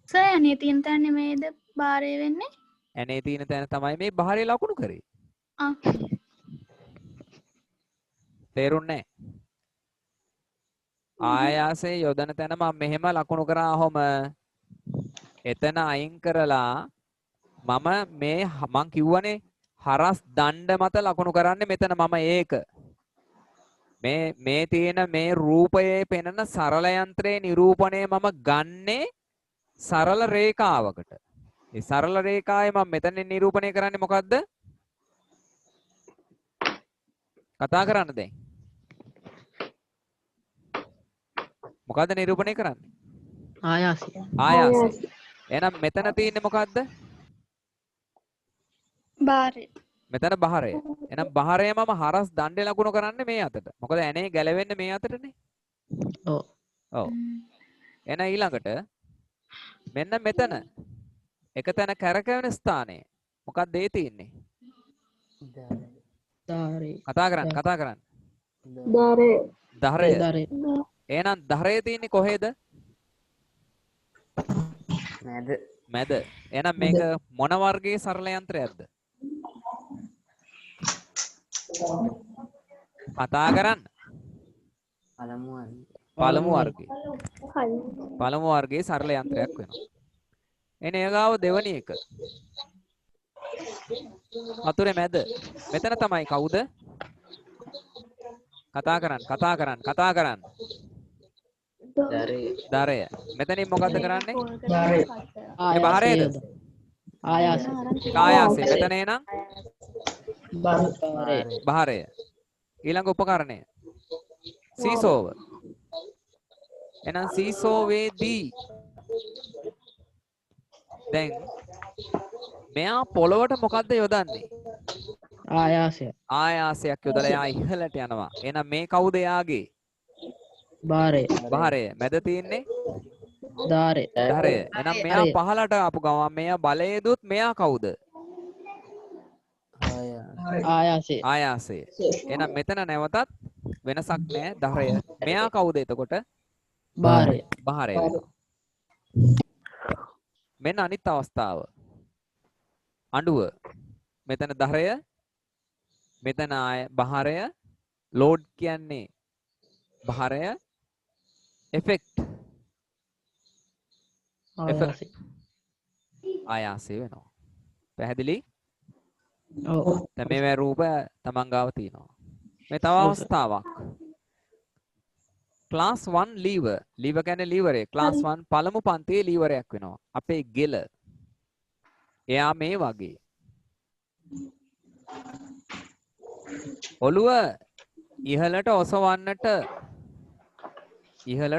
සර් අනේ තියෙන තැන නෙමෙයිද භාරය වෙන්නේ? ඇනේ තියෙන තැන තමයි මේ භාරය ලකුණු කරේ. තේරුන්නේ ආයාසයේ යොදන තැන මම මෙහෙම ලකුණු කරාම එතන අයින් කරලා මම කිව්වනේ හරස් දණ්ඩ මත ලකුණු කරන්නේ මෙතන මම ඒක මේ තියෙන මේ රූපයේ පෙනෙන සරල යන්ත්‍රයේ නිරූපණය මම ගන්නේ සරල රේඛාවකට. ඒ සරල රේඛාවේ මම මෙතනින් නිරූපණය කරන්නේ මොකද්ද? කතා කරන්න දැන්. මොකද්ද නිරූපණය කරන්නේ? ආයාසය. ආයාසය. එහෙනම් මෙතන තියෙන්නේ මොකද්ද? භාරය. මෙතන භාරය. එහෙනම් භාරය මම හරස් දණ්ඩේ ලකුණු කරන්නේ මේ අතට. මොකද ඇනේ ගැලවෙන්නේ මේ අතටනේ. ඔව්. ඔව්. එන ඊළඟට මෙන්න මෙතන එක තැන කැරකෙන ස්ථානය. මොකක්ද ඒ තියෙන්නේ? ධාරේ. කතා කරන්න. ධාරය. ධරය. එහෙනම් ධරය තියෙන්නේ කොහෙද? මැද. එහෙනම් මේක මොන වර්ගයේ සරල යන්ත්‍රයක්ද? කතා කරන්න. පළමු වර්ගයේ. පළමු වර්ගයේ සරල යන්ත්‍රයක් වෙනවා. එනේ ගාව දෙවැනි එක. වතුරේ මැද. මෙතන තමයි කවුද? කතා කරන්න. ධරය. මෙතනින් මොකද්ද කරන්නේ? ඒ භාරයද? ආයාසය. ආයාසය. මෙතන එනං භාරය. භාරය. ඊළඟ උපකරණය. සීසෝව. එහෙනම් සීසෝවේදී දැන් මෙයා පොළවට මොකද්ද යොදන්නේ? ආයාසය. ආයාසයක් යොදලා එයා ඉහළට යනවා. එහෙනම් මේ කවුද එයාගේ? භාරය. භාරය. මැද තියෙන්නේ ධාරය. ධරය. එහෙනම් මෙයා පහළට ආපු ගමන් මෙයා බලය දුත් මෙයා කවුද? ආයාසය. ආයාසය. එහෙනම් මෙතන නැවතත් වෙනසක් නැහැ ධරය. මෙයා කවුද එතකොට? භාරය. භාරය වෙනවා. මෙන්න අනිත් අවස්ථාව. අඬුව. මෙතන දරය. මෙතන බහරය. ලෝඩ් කියන්නේ බහරය. effect ආයාසය. ආයාසය වෙනවා. පැහැදිලි? ඔව්. දැන් මේ රූප තමන් ගාව තියෙනවා. මේ තව අවස්ථාවක්. Class 1 lever. ලීවර් කියන්නේ ලීවරේ. ක්ලාස් 1 පළමු පන්තියේ ලීවරයක් වෙනවා. අපේ ගෙල. එයා මේ වගේ. ඔළුව ඉහළට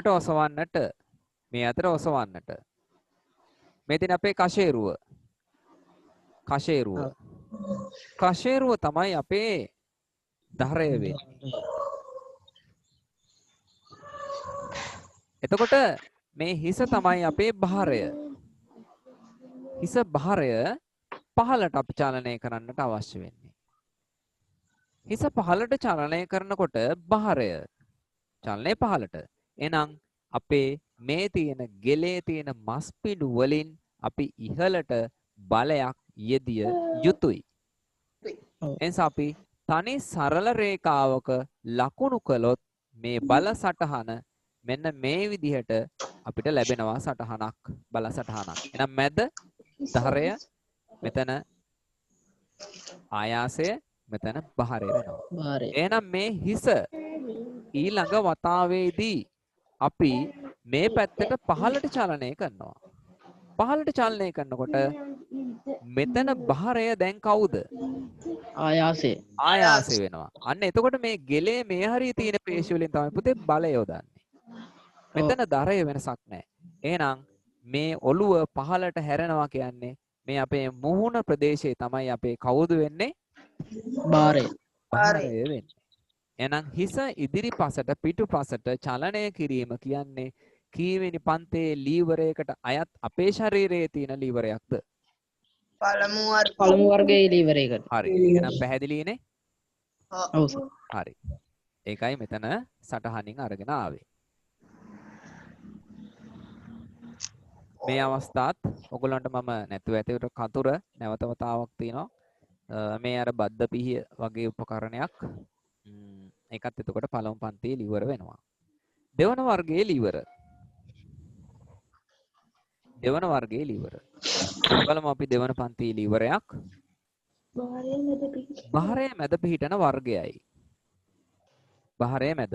ඔසවන්නට මේ අතර ඔසවන්නට. මේ තියෙන අපේ කෂේරුව තමයි අපේ දරය වෙන්නේ. එතකොට මේ හිස තමයි අපේ භාරය. හිස භාරය පහළට අපි චලනය කරන්නට අවශ්‍ය වෙන්නේ. හිස පහළට චලනය කරනකොට භාරය චලනය පහළට. එහෙනම් අපේ මේ තියෙන ගෙලේ තියෙන මස් පිඩු වලින් අපි ඉහළට බලයක් යෙදිය යුතුයි. එනිසා අපි තනි සරල රේඛාවක ලකුණු කළොත් මේ බල සටහන මෙන්න මේ විදිහට අපිට ලැබෙනවා සටහනක් බල සටහනක්. එහෙනම් මැද ධරය මෙතන ආයාසය මෙතන බහරය වෙනවා. බාරය. එහෙනම් මේ හිස ඊළඟ වතාවේදී අපි මේ පැත්තට පහළට චලනය කරනවා. පහළට චලනය කරනකොට මෙතන බහරය දැන් කවුද? ආයාසය. ආයාසය වෙනවා. අන්න එතකොට මේ ගෙලේ මේ හරිය තියෙන පේශි වලින් තමයි පුතේ බලය යොදන්නේ. මෙතන දරය වෙනසක් නැහැ. එහෙනම් මේ ඔළුව පහළට හැරෙනවා කියන්නේ මේ අපේ මුහුණ ප්‍රදේශයේ තමයි අපේ කවුද වෙන්නේ? බාරය. බහරය වෙන්නේ. එහෙනම් හිස ඉදිරිපසට පිටුපසට චලනය කිරීම කියන්නේ කීවෙනි පන්තියේ ලීවරයකට අයත් අපේ ශරීරයේ තියෙන ලීවරයක්ද? පළමු වර්ගයේ ලීවරයකට. හරි. එහෙනම් පැහැදිලිනේ? ඔව් සර්. හරි. ඒකයි මෙතන සටහනින් අරගෙන ආවේ. මේ අවස්ථාත් ඔයගොල්ලන්ට මම නැතුව ඇතේට කතුර නැවත වතාවක් තියෙනවා. මේ අර බද්ද පිහිය වගේ උපකරණයක්. ඒකත් එතකොට පළමු පන්තියේ ලීවර වෙනවා. දෙවන වර්ගයේ ලීවර. බලමු අපි දෙවන පන්තියේ ලීවරයක්. බහරය මැද පිහිටන වර්ගයයි. බහරය මැද.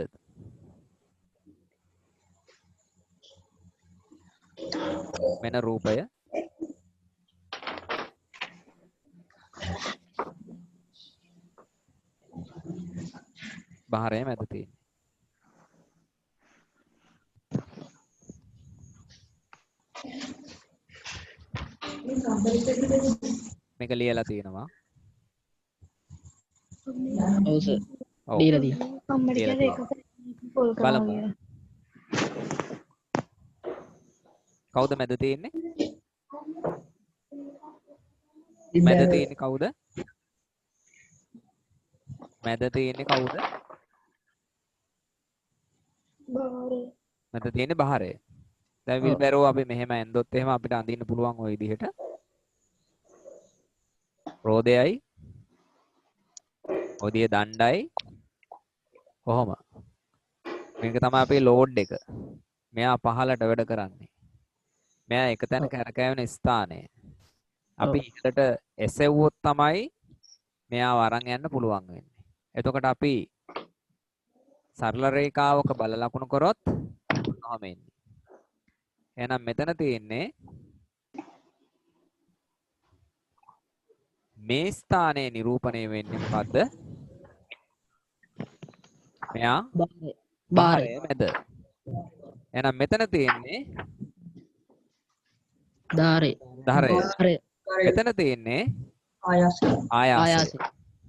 වෙන රූපය. බහරය මැද තියෙන්නේ. මේක ලියලා තියෙනවා. ඔව් සර්. ඔව්. දීලා තියෙනවා. ලියලා තියෙනවා. බලමු. කවුද මැද තියෙන්නේ? මැද තියෙන්නේ කවුද? මැද තියෙන්නේ කවුද? මැද තියෙන්නේ බහරය. දැන් විල්බැරෝ අපි මෙහෙම ඇන්දොත් එහෙම අපිට අඳින්න පුළුවන් ওই විදිහට. රෝදයයි ඔදියේ දණ්ඩයි කොහොම මේක තමයි අපේ ලෝඩ් එක. මෙයා පහළට වැඩ කරන්නේ. මෙයා එක තැන කැරකැවෙන ස්ථානය. අපි ඉහළට එසෙව්වොත් තමයි මෙයාව අරන් යන්න පුළුවන් වෙන්නේ. එතකොට අපි සරල රේඛාවක බල ලකුණු කරොත් කොහොම එන්නේ? එහෙනම් මෙතන තියෙන්නේ මේ ස්ථානයේ නිරූපණය වෙන්නේ මොකද්ද? මෙයා බාරය. මැද. එහෙනම් මෙතන තියෙන්නේ ධාරය. ධරය. ධාරය. මෙතන තියෙන්නේ ආයාසය. ආයාසය.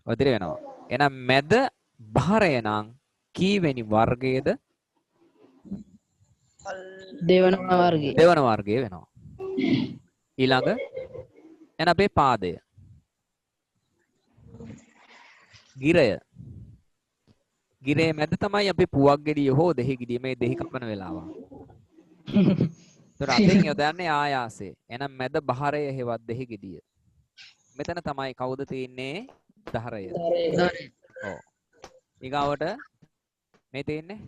ඔදිර වෙනවා. එහෙනම් මැද භාරය නම් කීවෙනි වර්ගයේද? දෙවන වර්ගයේ. දෙවන වර්ගයේ වෙනවා. ඊළඟ එන අපේ පාදය. ගිරය. ගිරේ මැද තමයි අපි පුවක් ගෙඩිය හෝ දෙහි ගෙඩිය මේ දෙහි කපන වෙලාව. ඒතර අතෙන් යොදන්නේ ආයාසය. එහෙනම් මැද බහරය හේවත් දෙහි ගෙඩිය. මෙතන තමයි කවුද තියෙන්නේ? ධරය. ඔව්. ඊගාවට මේ තියෙන්නේ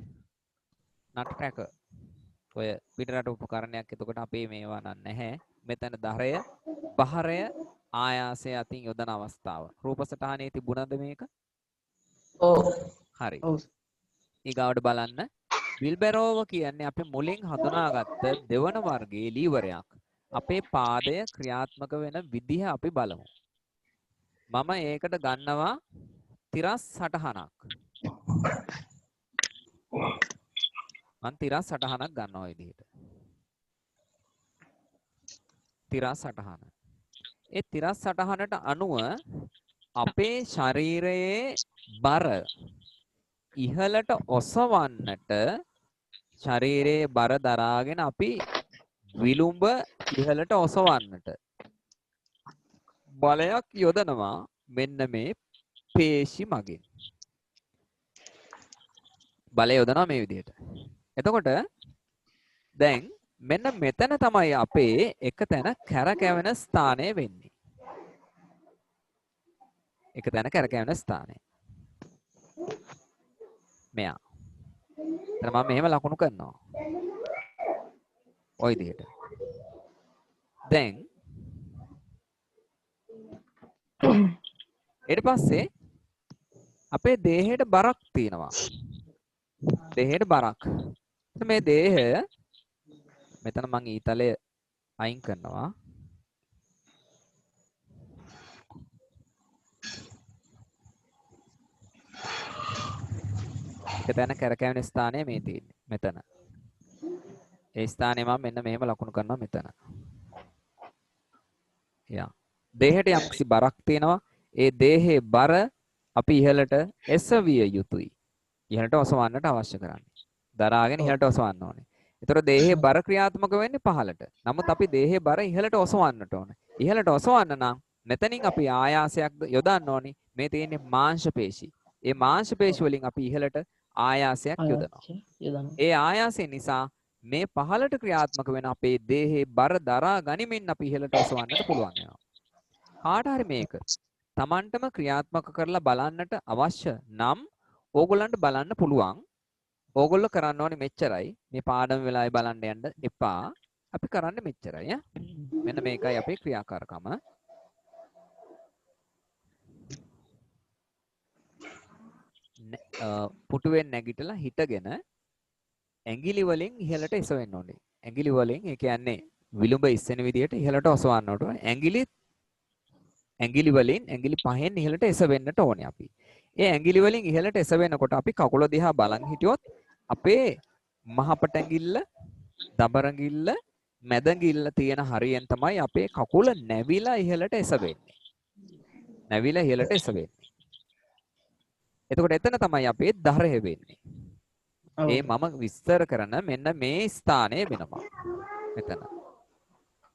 නට් ට්‍රැකර්. ඔය පිටරට උපකරණයක්. එතකොට අපේ මේවා නැහැ. මෙතන ධරය, බහරය, ආයාසය අතින් යොදන අවස්ථාව. රූප සටහනේ තිබුණාද මේක? ඔව්. හරි. ඔව්. ඊගාවට බලන්න. විල්බෙරෝව කියන්නේ අපි මුලින් හඳුනාගත්ත දෙවන වර්ගයේ ලීවරයක්. අපේ පාදය ක්‍රියාත්මක වෙන විදිහ අපි බලමු. මම ඒකට ගන්නවා තිරස් සටහනක්. මම තිරස් සටහනක් ගන්නවා විදිහට. තිරස් සටහන. ඒ තිරස් සටහනට අනුව අපේ ශරීරයේ බර ඉහළට ඔසවන්නට ශරීරයේ බර දරාගෙන අපි විලුඹ ඉහළට ඔසවන්නට බලයක් යොදනවා මෙන්න මේ පේශි මගින්. බලය යොදනවා මේ විදිහට. එතකොට දැන් මෙන්න මෙතන තමයි අපේ එක තැන කැරකැවෙන ස්ථානය වෙන්නේ. එක තැන කැරකැවෙන ස්ථානය. මෙයා. එතන මම මෙහෙම ලකුණු කරනවා. ওই විදිහට. දැන් ඊට පස්සේ අපේ දේහයට බරක් තියෙනවා. දේහයට බරක්. මේ දේහය මෙතන මම ඊතලය අයින් කරනවා. එතන කැරකැවෙන ස්ථානය මේ තියෙන්නේ. මෙතන. ඒ ස්ථානේ මම මෙන්න මෙහෙම ලකුණු කරනවා මෙතන. යා. දේහයට යම්කිසි බරක් තියෙනවා. ඒ දේහේ බර අපි ඉහළට එසවිය යුතුයි. ඉහළට ඔසවන්නට අවශ්‍ය කරන්නේ. දරාගෙන ඉහළට ඔසවන්න ඕනේ. ඒතර දේහේ බර ක්‍රියාත්මක වෙන්නේ පහළට. නමුත් අපි දේහේ බර ඉහළට ඔසවන්නට ඕනේ. ඉහළට ඔසවන්න නම් මෙතනින් අපි ආයාසයක් යොදන්න ඕනේ. මේ තියෙන්නේ මාංශ පේශි. ඒ මාංශ පේශි වලින් අපි ඉහළට ආයාසයක් යොදනවා. ඒ ආයාසය නිසා මේ පහළට ක්‍රියාත්මක වෙන අපේ දේහේ බර දරා ගනිමින් අපි ඉහළට ඔසවන්නට පුළුවන් වෙනවා. කාට හරි මේක Tamanටම ක්‍රියාත්මක කරලා බලන්නට අවශ්‍ය නම් ඕගොල්ලන්ට බලන්න පුළුවන්. ඕගොල්ලෝ කරන්න ඕනේ මෙච්චරයි. මේ පාඩම වෙලාවේ බලන්න යන්න එපා. අපි කරන්නේ මෙච්චරයි. මෙන්න මේකයි අපේ ක්‍රියාකාරකම. පුටුවෙන් නැගිටලා හිටගෙන ඇඟිලි වලින් ඉහළට එසවෙන්න ඕනේ. ඇඟිලි වලින් ඒ කියන්නේ විලුඹ ඉස්සෙන විදිහට ඉහළට ඔසවන්න ඕනේ. ඇඟිලි වලින් ඇඟිලි පහෙන් ඉහළට එසවෙන්නට ඕනේ අපි. ඒ ඇඟිලි වලින් ඉහළට එසවෙනකොට අපි කකුල දිහා බලන් හිටියොත් අපේ මහපට ඇඟිල්ල, දබරඟිල්ල, මැදඟිල්ල තියෙන හරියෙන් තමයි අපේ කකුල නැවිලා ඉහළට එසවෙන්නේ. නැවිලා ඉහළට එසවෙන්නේ. එතකොට එතන තමයි අපේ ධරය වෙන්නේ. ඒ මම විස්තර කරන මෙන්න මේ ස්ථානය වෙනවා. මෙතන.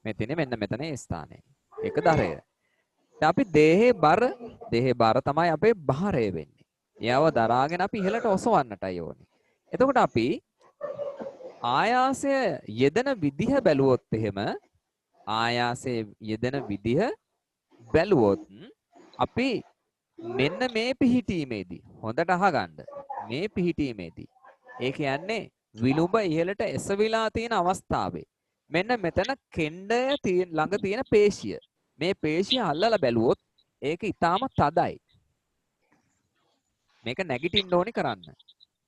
මෙතන මෙන්න මෙතන ඒ ස්ථානය. ඒක ධරය. අපි දේහේ බර තමයි අපේ බහරය වෙන්නේ. ඒව දරාගෙන අපි ඉහළට ඔසවන්නටයි ඕනේ. එතකොට අපි ආයාසය යෙදෙන විදිහ බැලුවොත් එහෙම ආයාසයේ යෙදෙන විදිහ බැලුවොත් අපි මෙන්න මේ පිහිටීමේදී හොඳට අහගන්න. මේ පිහිටීමේදී ඒ කියන්නේ විලුඹ ඉහළට එසවිලා තියෙන අවස්ථාවේ මෙන්න මෙතන කෙන්ඩය ළඟ තියෙන පේශිය. මේ පේශිය අල්ලලා බැලුවොත් ඒක ඊටාම තදයි. මේක නැගිටින්න ඕනි කරන්න.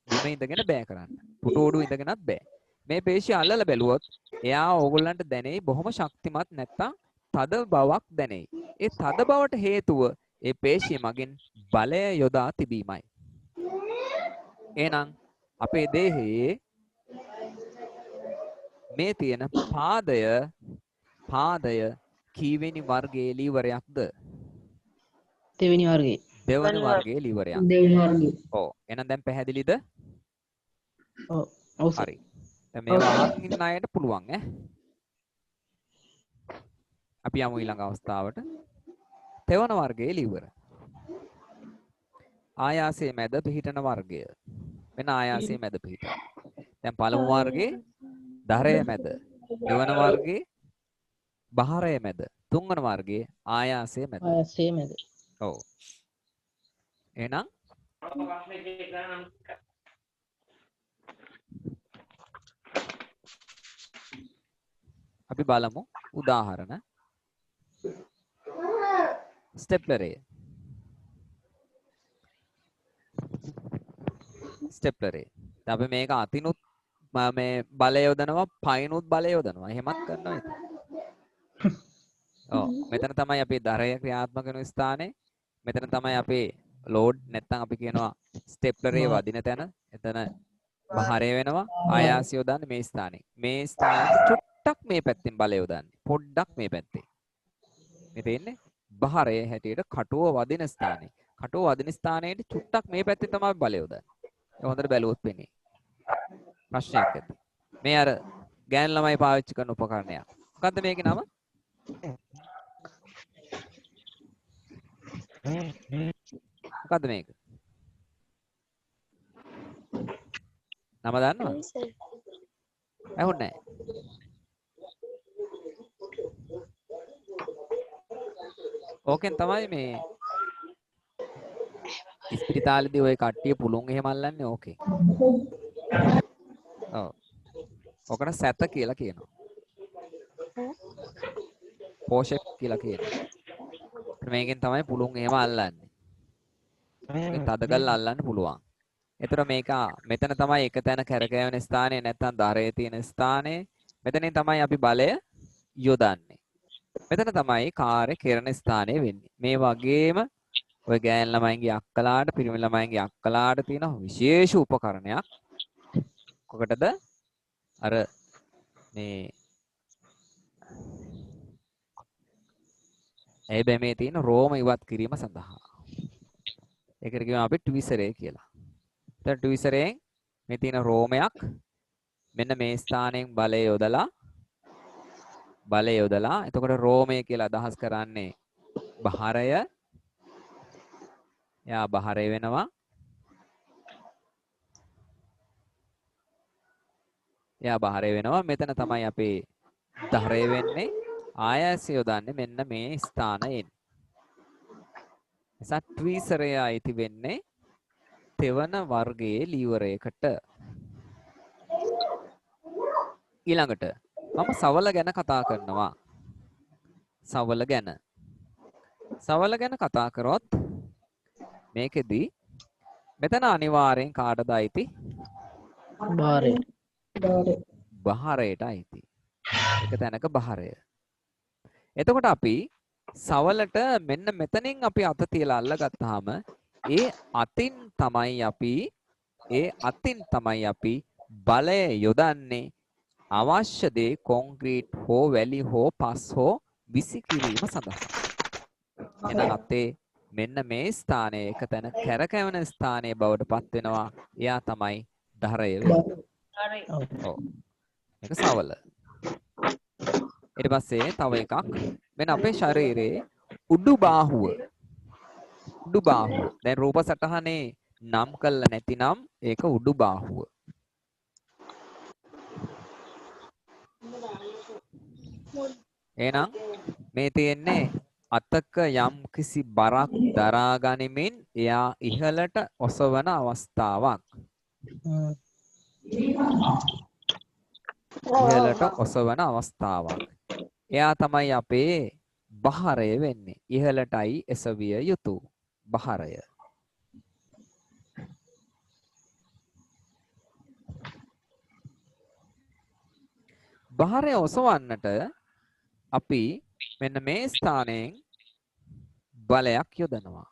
බිම ඉඳගෙන බෑ කරන්න. පුටුවඩු ඉඳගෙනත් බෑ. මේ පේශිය අල්ලලා බැලුවොත් එයා ඕගොල්ලන්ට දැනෙයි බොහොම ශක්තිමත් නැත්තම් තද බවක් දැනෙයි. ඒ තද බවට හේතුව ඒ පේශිය මගින් බලය යොදා තිබීමයි. එහෙනම් අපේ දේහයේ මේ තියෙන පාදය කීවෙනි වර්ගයේ ලීවරයක්ද? දෙවෙනි වර්ගයේ. දෙවන වර්ගයේ ලීවරයක්. දෙවෙනි වර්ගයේ. ඔව්. එහෙනම් දැන් පැහැදිලිද? ඔව්. ඔව්. හරි. දැන් මේවා අහන් ඉන්න අයට පුළුවන් ඈ. අපි යමු ඊළඟ අවස්ථාවට. තෙවන වර්ගයේ ලීවර. ආයාසයේ මැද පිහිටන වර්ගය. වෙන ආයාසයේ මැද පිහිටන. දැන් පළමු වර්ගයේ ධරය මැද. දෙවන වර්ගයේ බහරය මැද. තුන්වන වර්ගයේ ආයාසය මැද. ආයසේ මැද. ඔව්. එහෙනම් අපි බලමු උදාහරණ. ස්ටෙප්ලරය. ස්ටෙප්ලරේ. අපි මේක අතිනුත් මේ බලය යොදනවා පයිනුත් බලය යොදනවා. එහෙමත් කරනවා ඉතින්. ඔව් මෙතන තමයි අපි දරය ක්‍රියාත්මක වෙන ස්ථානේ. මෙතන තමයි අපි ලෝඩ් නැත්තම් අපි කියනවා ස්ටෙප්ලරේ වදින තැන. එතන බහරය වෙනවා. ආයාසය යොදන්නේ මේ ස්ථානේ. මේ ස්ථානේ චුට්ටක් මේ පැත්තෙන් බලය යොදන්නේ. පොඩ්ඩක් මේ පැත්තේ. මේ තේන්නේ? බහරය හැටියට කටුව වදින ස්ථානේ. කටුව වදින ස්ථානයේදී චුට්ටක් මේ පැත්තෙන් තමයි බලය යොදන්නේ. හොඳට බැලුවොත් වෙන්නේ. ප්‍රශ්නයක් ඇති. මේ අර ගෑන් ළමයි පාවිච්චි කරන උපකරණයක්. මොකද්ද මේකේ නම? මොකද්ද මේක? නම දන්නවද? ඇහුන්නේ නැහැ. ඕකෙන් තමයි මේ ඉස්පිරිතාලේදී ওই කට්ටිය පුළුන් එහෙම අල්ලන්නේ ඕකේ. ඔව්. ඔකට සැත කියලා කියනවා. පෝෂක කියලා කියනවා. මේකෙන් තමයි පුළුන් එහෙම අල්ලන්නේ. මේක තද කරලා අල්ලන්න පුළුවන්. ඒතර මේක මෙතන තමයි එක තැන කැරකෙන ස්ථානේ නැත්නම් දරේ තියෙන ස්ථානේ. මෙතනින් තමයි අපි බලය යොදන්නේ. මෙතන තමයි කාර්ය කෙරෙන ස්ථානේ වෙන්නේ. මේ වගේම ඔය ගෑන් ළමයින්ගේ අක්කලාට පිරිමි ළමයින්ගේ අක්කලාට තියෙන විශේෂ උපකරණයක්. කොකටද? අර මේ ඒ බැමේ තියෙන රෝම ඉවත් කිරීම සඳහා. ඒකට කියනවා අපි ට්විසරේ කියලා. දැන් ට්විසරයෙන් මේ තියෙන රෝමයක් මෙන්න මේ ස්ථානයෙන් බලය යොදලා එතකොට රෝමය කියලා අදහස් කරන්නේ බහරය. යා බහරය වෙනවා. මෙතන තමයි අපේ දහරය වෙන්නේ. ආයාසය යොදන්නේ මෙන්න මේ ස්ථානයෙන්. එසා ට්විසරය අයිති වෙන්නේ තෙවන වර්ගයේ ලීවරයකට. ඊළඟට මම සවල ගැන කතා කරනවා. සවල ගැන කතා කරොත් මේකෙදි මෙතන අනිවාර්යෙන් කාටද අයිති? බහරයට අයිති. එක තැනක බහරය. එතකොට අපි සවලට මෙන්න මෙතනින් අපි අත තියලා අල්ලගත්තාම ඒ අතින් තමයි අපි බලය යොදන්නේ අවශ්‍ය දේ කොන්ක්‍රීට් හෝ වැලි හෝ පස් හෝ විසිකිරීම සඳහා. එහෙනම් අතේ මෙන්න මේ ස්ථානයේ එක තැන කැරකෙවන ස්ථානයේ බවට පත් වෙනවා. එයා තමයි දහරය වෙන්නේ. ඔව්. මේක සවල. ඊට පස්සේ තව එකක් මෙන්න අපේ ශරීරයේ උඩු බාහුව. දැන් රූප සටහනේ නම් කළා නැතිනම් ඒක උඩු බාහුව. එහෙනම් මේ තියෙන්නේ අතක යම් කිසි බරක් දරා ගනිමින් එයා ඉහළට ඔසවන අවස්ථාවක්. එයා තමයි අපේ බහරය වෙන්නේ. ඉහළටයි එසවිය යුතු බහරය. බහරය ඔසවන්නට අපි මෙන්න මේ ස්ථානයෙන් බලයක් යොදනවා.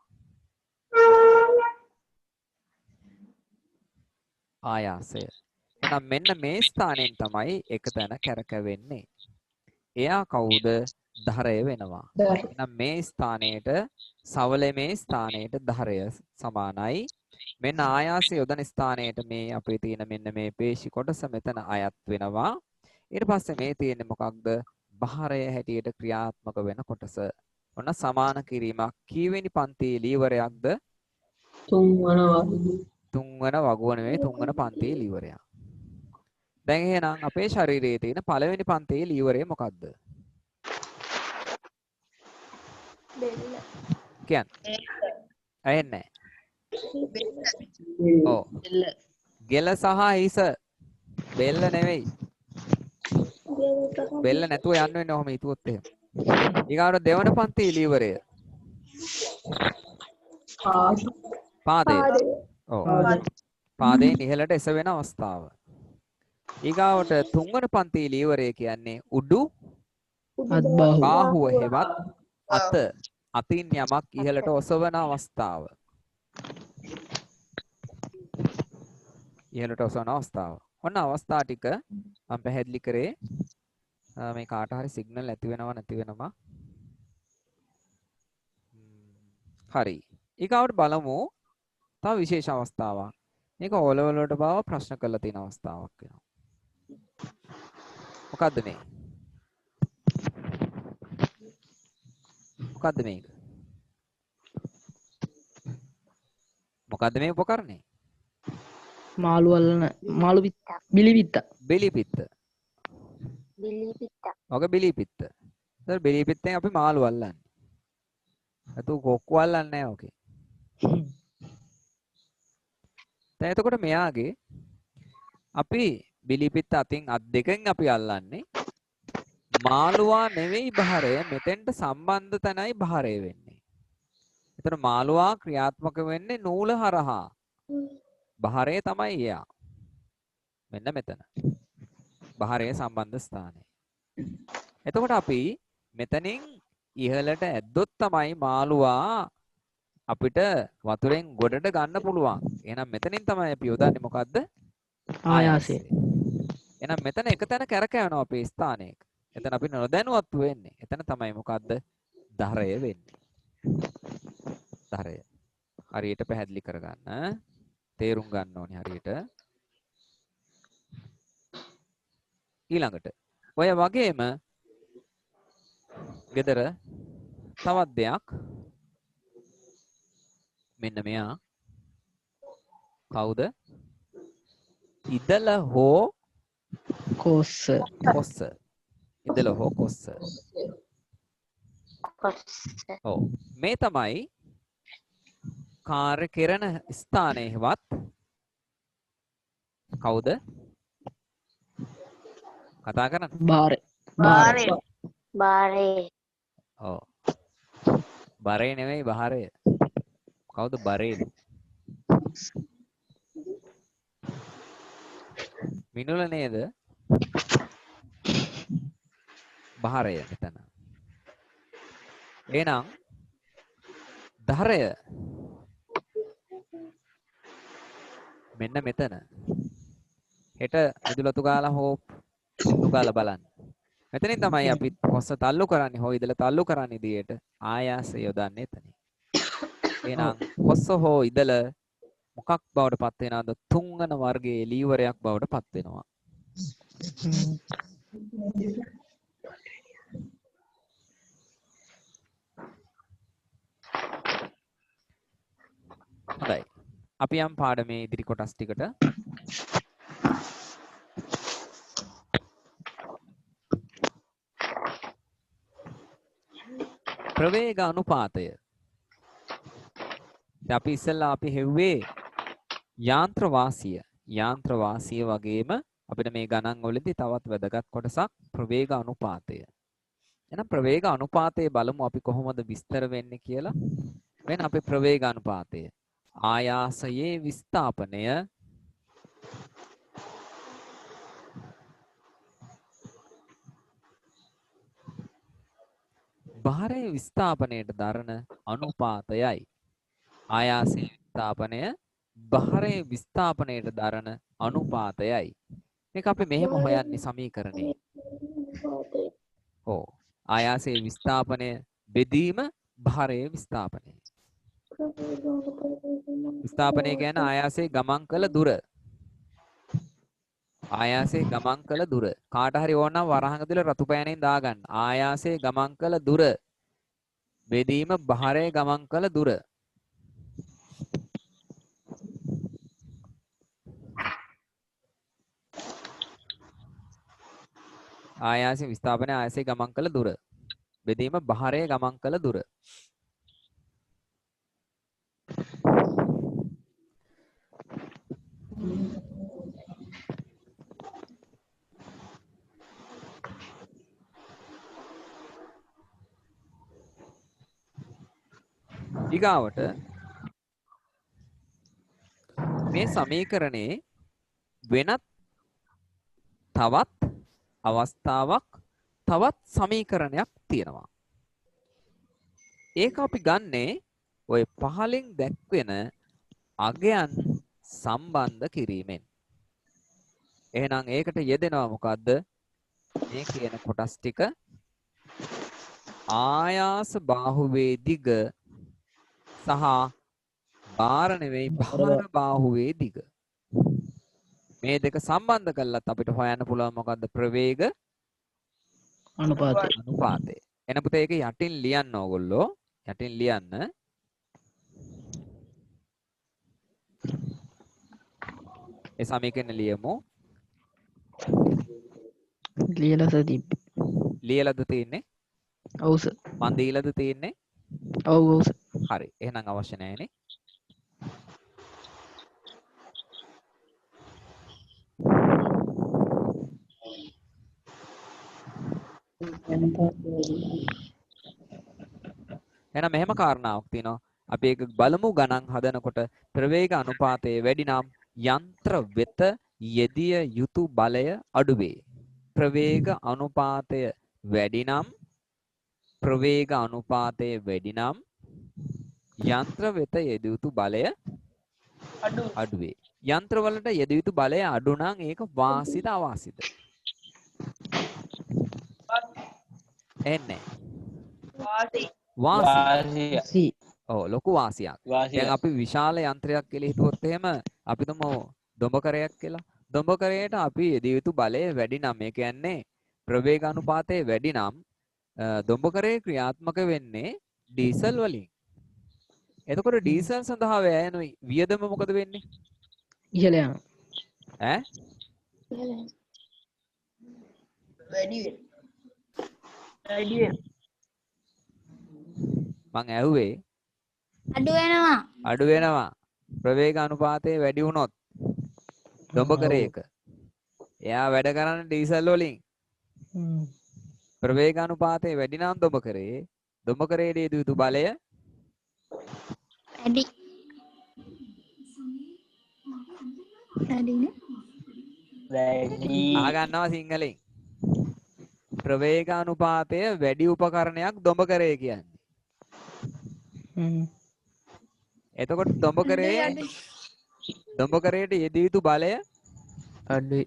ආයාසය. එහෙනම් මෙන්න මේ ස්ථානයෙන් තමයි එක තැන කැරකෙන්නේ. එයා කවුද? දහරය වෙනවා. එහෙනම් මේ ස්ථානයේට සවලේ මේ ස්ථානයේට දහරය සමානයි. මෙන්න ආයාසය යොදන ස්ථානයේට මේ අපේ තියෙන මෙන්න මේ පේශි කොටස මෙතන අයත් වෙනවා. ඊට පස්සේ මේ තියෙන්නේ මොකක්ද? බහරය හැටියට ක්‍රියාත්මක වෙන කොටස. ඔන්න සමාන කිරීමක්. කීවෙනි පන්තියේ ලීවරයක්ද? තුන්වන වගුව නෙවෙයි තුන්වන පන්තියේ ලීවරයක්. දැන් එහෙනම් අපේ ශරීරයේ තියෙන පළවෙනි පන්තියේ ලීවරය මොකක්ද? බෙල්ල. කියන්නේ ඇහෙන්නේ නැහැ. ඔව්. එල්ල. ගෙල සහ හිස බෙල්ල නෙවෙයි. බෙල්ල නැතුව යන්න වෙන්නේ ඔහොම හිතුවොත් එහෙම. ඊගාවට දෙවන පන්ති ලීවරය. පාදය. ඔව්. පාදයෙන් ඉහළට එසවෙන අවස්ථාව. ඊගාවට තුන්වන පන්ති ලීවරය කියන්නේ උඩු අත්බාහුව. බාහුව හෙවත් අත. අතින් යමක් ඉහළට ඔසවන අවස්ථාව. ඉහළට ඔසවන අවස්ථාව. ඔන්න අවස්ථා ටික මම පැහැදිලි කරේ. මේ කාට හරි සිග්නල් ඇති වෙනවා නැති වෙනවා. හරි. ඊගාවට බලමු තව විශේෂ අවස්ථාවක්. මේක ඕලෙවල් වලට බව ප්‍රශ්න කරලා තියෙන අවස්ථාවක් වෙනවා. මොකද්ද මේ? මොකද්ද මේක? මොකද්ද මේ උපකරණය? මාළු අල්ලන මාළු බිලි පිත්ත. බෙලි පිත්ත. ඔක බෙලි පිත්ත. ඒතර බෙලි පිත්තෙන් අපි මාළු අල්ලන්නේ. අතු කොක්කු අල්ලන්නේ නැහැ ඔකේ. දැන් එතකොට මෙයාගේ අපි බෙලි පිත්ත අතින් අත් දෙකෙන් අපි අල්ලන්නේ මාළුවා නෙවෙයි භාරය මෙතෙන්ට සම්බන්ධ තැනයි භාරය වෙන්නේ. එතන මාළුවා ක්‍රියාත්මක වෙන්නේ නූල හරහා. භාරය තමයි එයා. මෙන්න මෙතන. භාරයේ සම්බන්ධ ස්ථානය. එතකොට අපි මෙතනින් ඉහළට ඇද්දොත් තමයි මාළුවා අපිට වතුරෙන් ගොඩට ගන්න පුළුවන්. එහෙනම් මෙතනින් තමයි අපි යොදන්නේ මොකද්ද? ආයාසය. එහෙනම් මෙතන එක තැන කැරකෙනවා අපේ ස්ථානයක. එතන අපි නොදැනුවත් වෙන්නේ. එතන තමයි මොකද්ද? ධරය වෙන්නේ. ධරය. හරියට පැහැදිලි කරගන්න. තේරුම් ගන්න ඕනේ හරියට. ඊළඟට ඔය වගේම ගෙදර තවත් දෙයක් මෙන්න මෙයා කවුද? ඉදල හෝ කොස්ස. කොස්ස. ඉදල හෝ කොස්ස. ඔව්. මේ තමයි කාර්ය කරන ස්ථානයේවත් කවුද? කතා කරන්නේ? බාරය. බාරේ. ඔව්. බරේ නෙවෙයි බහරය. කවුද බරේ? මිනුල නේද? බහරය මෙතන. එහෙනම් ධරය මෙන්න මෙතන. හෙට මිදුලතු ගාලා හෝ මිදුලතු ගාලා බලන්න. මෙතනින් තමයි අපි කොස්ස තල්ලු කරන්නේ හෝ ඉදල තල්ලු කරන්නේ දියට ආයාසය යොදන්නේ එතන. එහෙනම් කොස්ස හෝ ඉදල මොකක් බවට පත් වෙනවද? තුන්වන වර්ගයේ ලීවරයක් බවට පත් වෙනවා. හොඳයි. අපි යම් පාඩමේ ඉදිරි කොටස් ටිකට ප්‍රවේග අනුපාතය. දැන් අපි ඉස්සෙල්ලා අපි හෙව්වේ යාන්ත්‍ර වාසිය. යාන්ත්‍ර වාසිය වගේම අපිට මේ ගණන් වලදී තවත් වැදගත් කොටසක් ප්‍රවේග අනුපාතය. එහෙනම් ප්‍රවේග අනුපාතය බලමු අපි කොහොමද විස්තර වෙන්නේ කියලා. මෙන්න අපේ ප්‍රවේග අනුපාතය. ආයාසයේ විස්ථාපනය භාරයේ විස්ථාපනයට දරන අනුපාතයයි. ආයාසයේ විස්ථාපනය භාරයේ විස්ථාපනයට දරන අනුපාතයයි. මේක අපි මෙහෙම හොයන්නේ සමීකරණේ. ඔව්. ආයාසයේ විස්ථාපනය බෙදීම භාරයේ විස්ථාපනය. විස්ථාපනය කියන්නේ ආයාසයේ ගමන් කළ දුර. ආයාසයේ ගමන් කළ දුර. කාට හරි ඕන නම් වරහන් ඇතුලේ රතු පෑනෙන් දාගන්න. ආයාසයේ ගමන් කළ දුර. බෙදීම භාරයේ ගමන් කළ දුර. ආයාසයේ විස්ථාපනය ආයාසයේ ගමන් කළ දුර. බෙදීම භාරයේ ගමන් කළ දුර. ඊගාවට මේ සමීකරණේ වෙනත් තවත් අවස්ථාවක් තවත් සමීකරණයක් තියෙනවා. ඒක අපි ගන්නේ ඔය පහලින් දැක්වෙන අගයන් සම්බන්ධ කිරීමෙන්. එහෙනම් ඒකට යෙදෙනවා මොකද්ද? මේ කියන කොටස් ටික ආයාස බාහුවේ දිග සහ බාර නෙවෙයි භාර බාහුවේ දිග. මේ දෙක සම්බන්ධ කරලත් අපිට හොයන්න පුළුවන් මොකද්ද? ප්‍රවේග අනුපාතය. එන පුතේ ඒක යටින් ලියන්න ඕගොල්ලෝ. යටින් ලියන්න. ඒ සමීකරණ ලියමු. ලියලාද තිබ්බේ? ලියලාද තියෙන්නේ? ඔව් සර්. මන් දීලාද තියෙන්නේ? ඔව් ඔව් සර්. හරි. එහෙනම් අවශ්‍ය නැහැනේ. එහෙනම් මෙහෙම කාරණාවක් තියෙනවා. අපි ඒක බලමු ගණන් හදනකොට ප්‍රවේග අනුපාතයේ වැඩි නම් යන්ත්‍ර වෙත යෙදිය යුතු බලය අඩු වේ. ප්‍රවේග අනුපාතය වැඩි නම් යන්ත්‍ර වෙත යෙදිය යුතු බලය අඩු වේ. යන්ත්‍ර වලට යෙදිය යුතු බලය අඩු නම් ඒක වාසිද අවාසිද? එන්නේ වාසි. ඔව් ලොකු වාසියක්. දැන් අපි විශාල යන්ත්‍රයක් කියලා හිතුවොත් එහෙම අපි තුමු දොඹකරයක් කියලා. දොඹකරයට අපි යෙදිය යුතු බලය වැඩි නම් ඒ කියන්නේ ප්‍රවේග අනුපාතය වැඩි නම් දොඹකරේ ක්‍රියාත්මක වෙන්නේ ඩීසල් වලින්. එතකොට ඩීසල් සඳහා වැය යන වියදම මොකද වෙන්නේ? ඉහළ යනවා. ඈ? මං ඇහුවේ අඩු වෙනවා. ප්‍රවේග අනුපාතය වැඩි වුණොත් දොඹකරයක. එයා වැඩ කරන්නේ ඩීසල් වලින්. ප්‍රවේග අනුපාතය වැඩි නම් දොඹකරයේ යෙදිය යුතු බලය වැඩි. අහගන්නවා සිංහලෙන්. ප්‍රවේග අනුපාතය වැඩි උපකරණයක් දොඹකරය කියන්නේ. එතකොට දොඹකරයට යෙදිය යුතු බලය අඩුයි.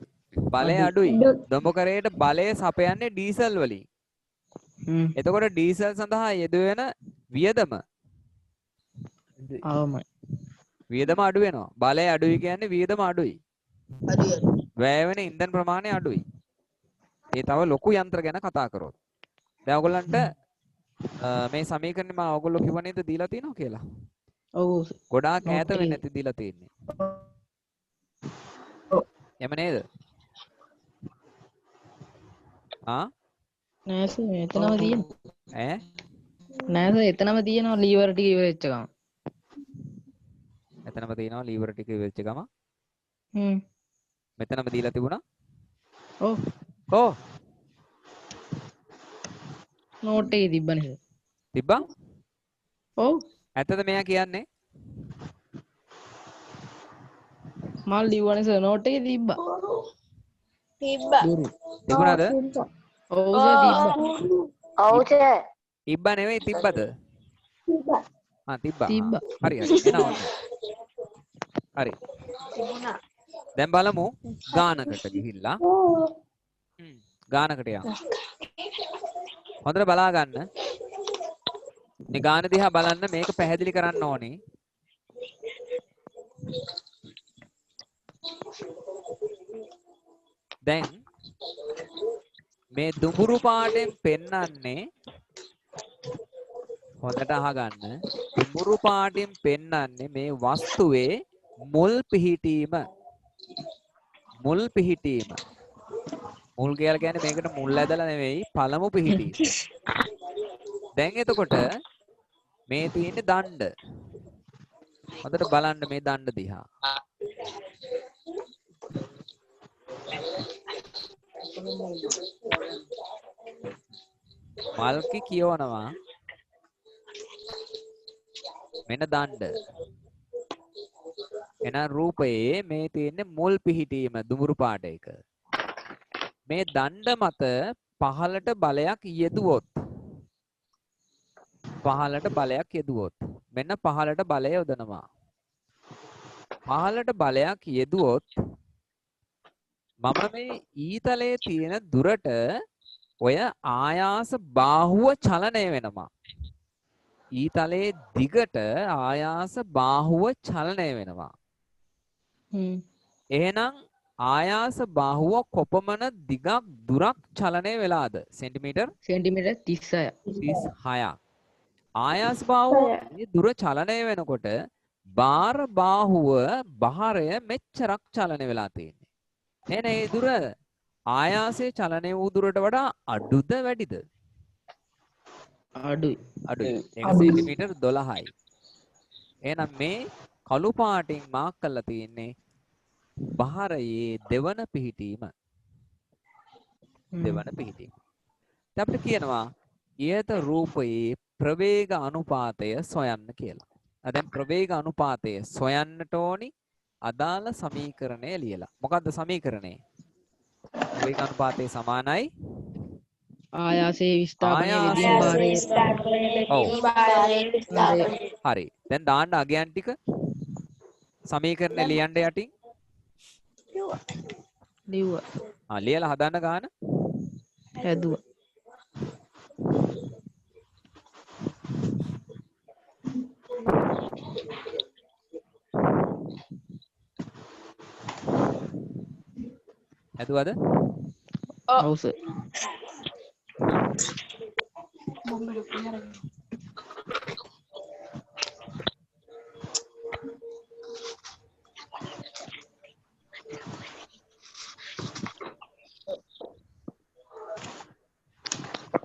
අඩුයි. දොඹකරයට බලය සපයන්නේ ඩීසල් වලින්. එතකොට ඩීසල් සඳහා යෙදවෙන වියදම වියදම අඩු වෙනවා. බලය අඩුයි කියන්නේ වියදම අඩුයි. වැය වෙන ඉන්ධන ප්‍රමාණය අඩුයි. ඒ තව ලොකු යන්ත්‍ර ගැන කතා කරොත්. දැන් ඔයගොල්ලන්ට මේ සමීකරණය මම ඔයගොල්ලෝ කිව්ව නේද දීලා තියෙනවා කියලා. ඔව්. ගොඩාක් ඈත වෙන්නේ නැති දීලා තියෙන්නේ. එම නේද? නෑ සර් එතනම තියෙනවා. ඈ? නෑ සර් එතනම තියෙනවා ලීවර් ටික ඉවරෙච්ච ගමන්. එතනම තියෙනවා ලීවර් ටික ඉවරෙච්ච ගමන්. මෙතනම දීලා තිබුණා. ඔව්. නෝට් එකේ තිබ්බනේ සර්. තිබ්බා? ඔව්. ඇත්තද මෙයා කියන්නේ? මල් ලිව්වනේ සර් නෝට් එකේ තිබ්බා. තිබුණාද? ඔව් සර් තිබ්බා. තිබ්බා නෙවෙයි තිබ්බද? තිබ්බා. හරි. එනවා. හරි. දැන් බලමු ගානකට ගිහිල්ලා. ගානකට යමු. හොඳට බලා ගන්න. මේ ගාන දිහා බලන්න මේක පැහැදිලි කරන්න ඕනේ. දැන් මේ දුඹුරු පාටෙන් පෙන්නන්නේ හොඳට අහගන්න. දුඹුරු පාටෙන් පෙන්නන්නේ මේ වස්තුවේ මුල් පිහිටීම. මුල් කියලා කියන්නේ මේකට මුල් ඇදලා නෙවෙයි පළමු පිහිටීම. දැන් එතකොට මේ තියෙන්නේ දණ්ඩ. හොඳට බලන්න මේ දණ්ඩ දිහා. මල්කි කියවනවා මෙන්න දණ්ඩ. එහෙනම් රූපයේ මේ තියෙන්නේ මුල් පිහිටීම දුඹුරු පාට එක. මේ දණ්ඩ මත පහළට බලයක් යෙදුවොත් මෙන්න පහළට බලය යොදනවා. පහළට බලයක් යෙදුවොත් මම මේ ඊතලයේ තියෙන දුරට ඔය ආයාස බාහුව චලනය වෙනවා. ඊතලයේ දිගට ආයාස බාහුව චලනය වෙනවා. එහෙනම් ආයාස බාහුව කොපමණ දිගක් දුරක් චලනය වෙලාද? සෙන්ටිමීටර් 36ක්. ආයාස බාහුව මේ දුර චලනය වෙනකොට බාර බාහුව බහරය මෙච්චරක් චලනය වෙලා තියෙන්නේ. එහෙනම් මේ දුර ආයාසයේ චලනය වූ දුරට වඩා අඩුද වැඩිද? අඩුයි. ඒක සෙන්ටිමීටර් 12යි. එහෙනම් මේ කළු පාටින් මාක් කරලා තියෙන්නේ බහරයේ දෙවන පිහිටීම. දැන් අපිට කියනවා ඊයත රූපයේ ප්‍රවේග අනුපාතය සොයන්න කියලා. දැන් ප්‍රවේග අනුපාතය සොයන්නට ඕනි අදාළ සමීකරණය ලියලා. මොකද්ද සමීකරණය? ප්‍රවේග අනුපාතය සමානයි ආයාසයේ විස්ථාපනය හරි. දැන් දාන්න අගයන් ටික සමීකරණය ලියන්න යටින්. ලිව්වා. ලියලා හදන්න ගන්න. හැදුවා. හැදුවද? ඔව් සර්.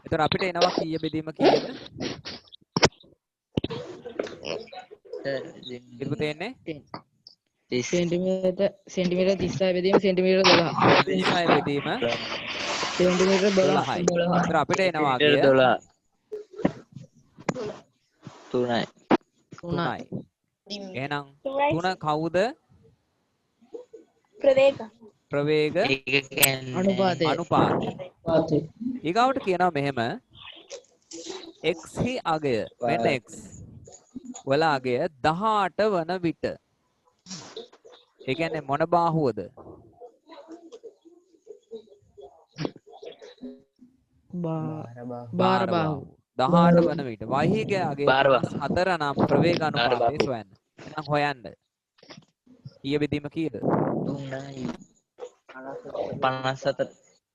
එතකොට අපිට එනවා කීය බෙදීම කීයද? ඉරුපු තේන්නේ? සෙන්ටිමීටර් 36 බෙදීම සෙන්ටිමීටර් 12. 36 බෙදීම සෙන්ටිමීටර් 12යි. එතකොට අපිට එනවා අගය 3යි. එහෙනම් 3 කවුද? ප්‍රවේග අනුපාතය. ඊගාවට කියනවා මෙහෙම x හි අගය මෙන්න x වල අගය 18 වන විට ඒ කියන්නේ මොන බාහුවද? බාර බාහුව. 18 වන විට y හි අගය 4 නම් ප්‍රවේග අනුපාතය සොයන්න. එහෙනම් හොයන්න. ඊය බෙදීම කීයද? 3යි. 54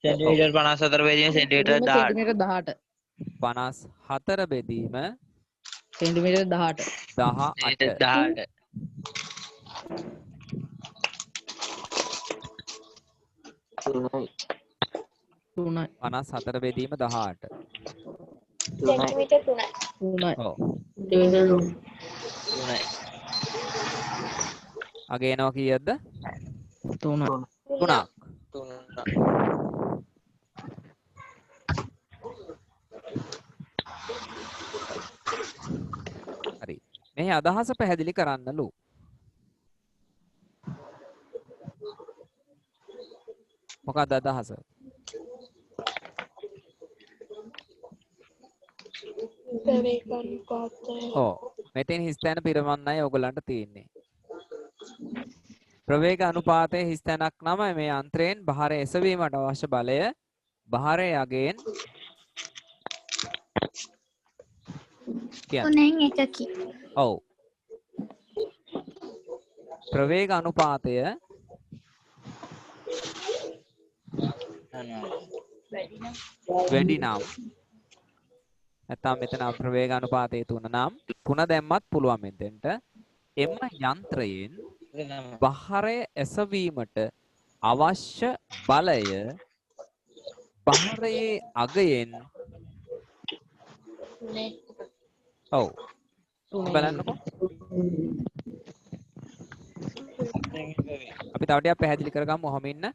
සෙන්ටිමීටර් 54 බෙදීම සෙන්ටිමීටර් 18. 54 බෙදීම සෙන්ටිමීටර් 18. 18. 54 බෙදීම 18. සෙන්ටිමීටර් 3යි. 3යි. ඔව්. 3යි. අගේ එනවා කීයද? 3ක්. 3ක්. 3. හරි. මෙහි අදහස පැහැදිලි කරන්නලු. මොකක්ද අදහස? ඔව්. මෙතෙන් හිස්තැන පිරවන්නයි ඔයගලන්ට තියෙන්නේ. ප්‍රවේග අනුපාතයේ හිස්තැනක් නම් මේ යන්ත්‍රයෙන් බහරය එසවීමට අවශ්‍ය බලය බහරය යගෙන් තුනෙන් එකකි. ඔව්. ප්‍රවේග අනුපාතය වැඩි නම් නැත්නම් මෙතන ප්‍රවේග අනුපාතය 3 නම් 3 දැම්මත් පුළුවන් මෙතෙන්ට එම යන්ත්‍රයෙන් බහරය එසවීමට අවශ්‍ය බලය බහරයේ අගයෙන් ඔව් බලන්නකො අපි තව ටිකක් පැහැදිලි කරගමු ඔහොම ඉන්න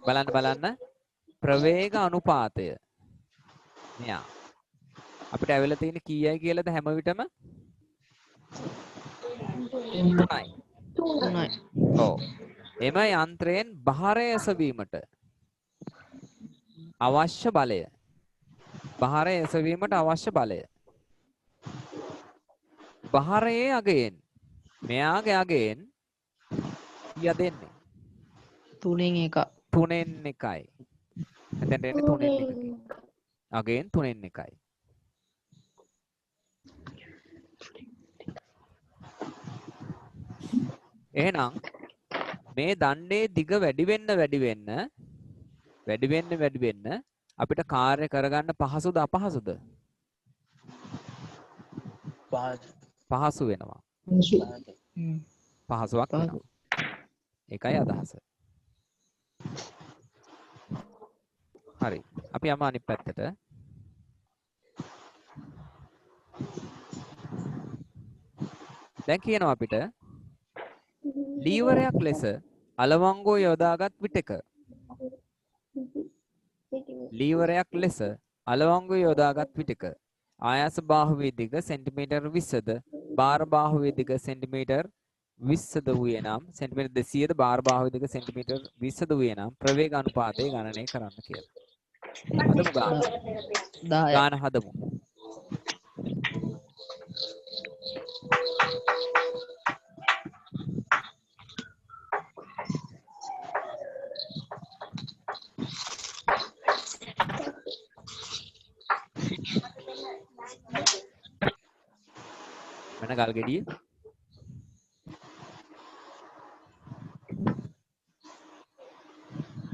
බලන්න ප්‍රවේග අනුපාතය මෙයා අපිට ඇවිල්ලා තියෙන කීයයි කියලාද හැම විටම 3යි. තුනයි. ඔව්. එම යන්ත්‍රයෙන් භාරය එසවීමට අවශ්‍ය බලය. භාරය එසවීමට අවශ්‍ය බලය. භාරයේ අගයෙන් මෙයාගේ අගයෙන් කීය දෙන්නේ? 3න් 1. 3න් 1යි. එතෙන්ට එන්නේ 3න් 1කින්. අගයෙන් 3න් 1යි. එහෙනම් මේ දණ්ඩේ දිග වැඩි වෙන්න අපිට කාර්ය කරගන්න පහසුද අපහසුද? පහසු වෙනවා. පහසුවක් වෙනවා. ඒකයි අදහස. හරි. අපි යමු අනිත් පැත්තට. දැන් කියනවා අපිට ලීවරයක් ලෙස අලවංගෝ යොදාගත් විටක ආයාස බාහුවේ දිග සෙන්ටිමීටර් 20ද භාර බාහුවේ දිග සෙන්ටිමීටර් 20ද වූයේ නම් සෙන්ටිමීටර් 200ද භාර බාහුවේ දිග සෙන්ටිමීටර් 20ද වූයේ නම් ප්‍රවේග අනුපාතය ගණනය කරන්න කියලා. හදමු ගාන. 10යි. ගාන හදමු. mana ගල් ගෙඩිය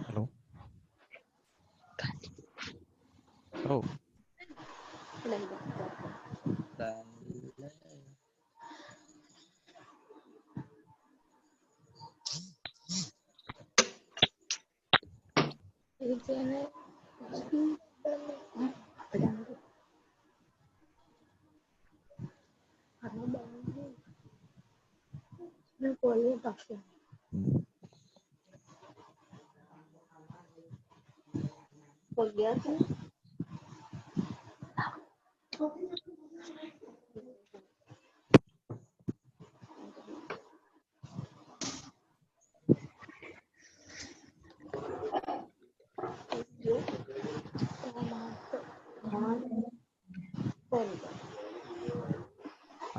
හලෝ ඔව්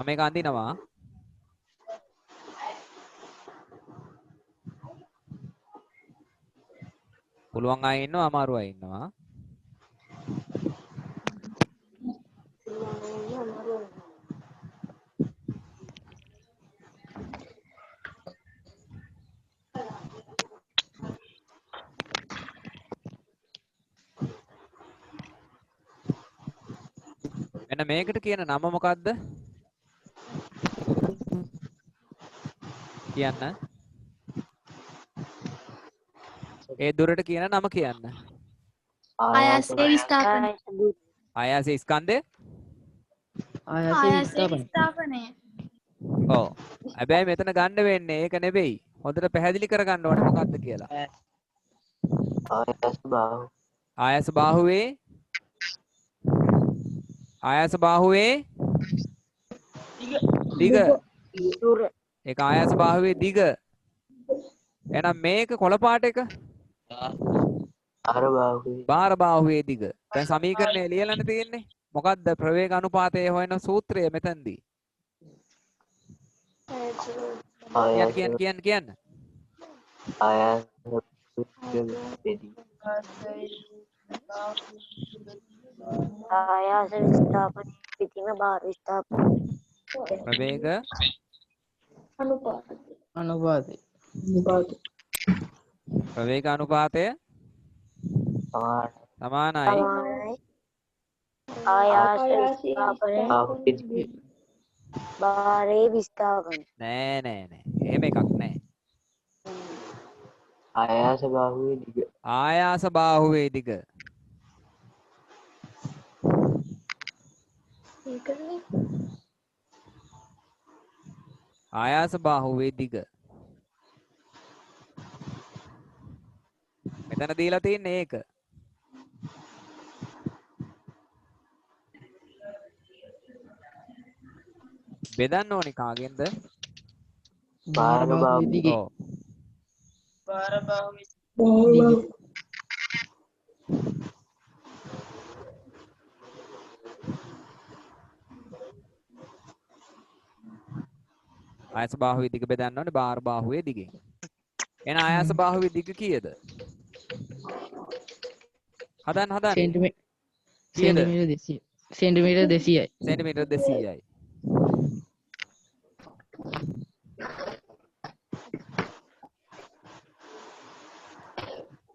මේක අඳිනවා පුළුවන් අය ඉන්නවා අමාරු අය ඉන්නවා මෙන්න මේකට කියන නම මොකද්ද කියන්න ඒ දුරට කියන නම කියන්න ආයාසයේ විස්ථාපනය. ආයාසයේ ස්කන්ධය ආයාසයේ ආයාසයේ විස්ථාපනය. විස්ථාපනය. ඔව් හැබැයි මෙතන ගන්න වෙන්නේ ඒක නෙවෙයි හොඳට පැහැදිලි කරගන්න ඕනේ මොකද්ද කියලා ආයාස බාහුවේ දිග ඒක ආයාස බාහුවේ දිග එහෙනම් මේක කොළ පාට එක භාර බාහුවේ දිග දැන් සමීකරණය ලියලානේ තියෙන්නේ මොකද්ද ප්‍රවේග අනුපාතය හොයන සූත්‍රය මෙතනදී කියන්න ආයාස විස්ථාපන පිටිම භාර විස්ථාපන ප්‍රවේග අනුපාතය. ප්‍රවේග අනුපාතය සමානයි ආයාස විස්ථාපන භාරේ විස්ථාපන නෑ එහෙම එකක් නෑ ආයාස බාහුවේ දිග ආයාස බාහුවේ දිග මෙතන දීලා තියෙන්නේ ඒක. බෙදන්න ඕනි කාගෙන්ද? බාර බාහුවේ දිගේ. ඔව්. දිගේ. ආයස බාහුවේ දිග බෙදන්න ඕනේ බාර බාහුවේ දිගෙන්. එහෙනම් ආයස බාහුවේ දිග කීයද? හදන්න. කීයද? සෙන්ටිමීටර් 200යි. සෙන්ටිමීටර් 200යි.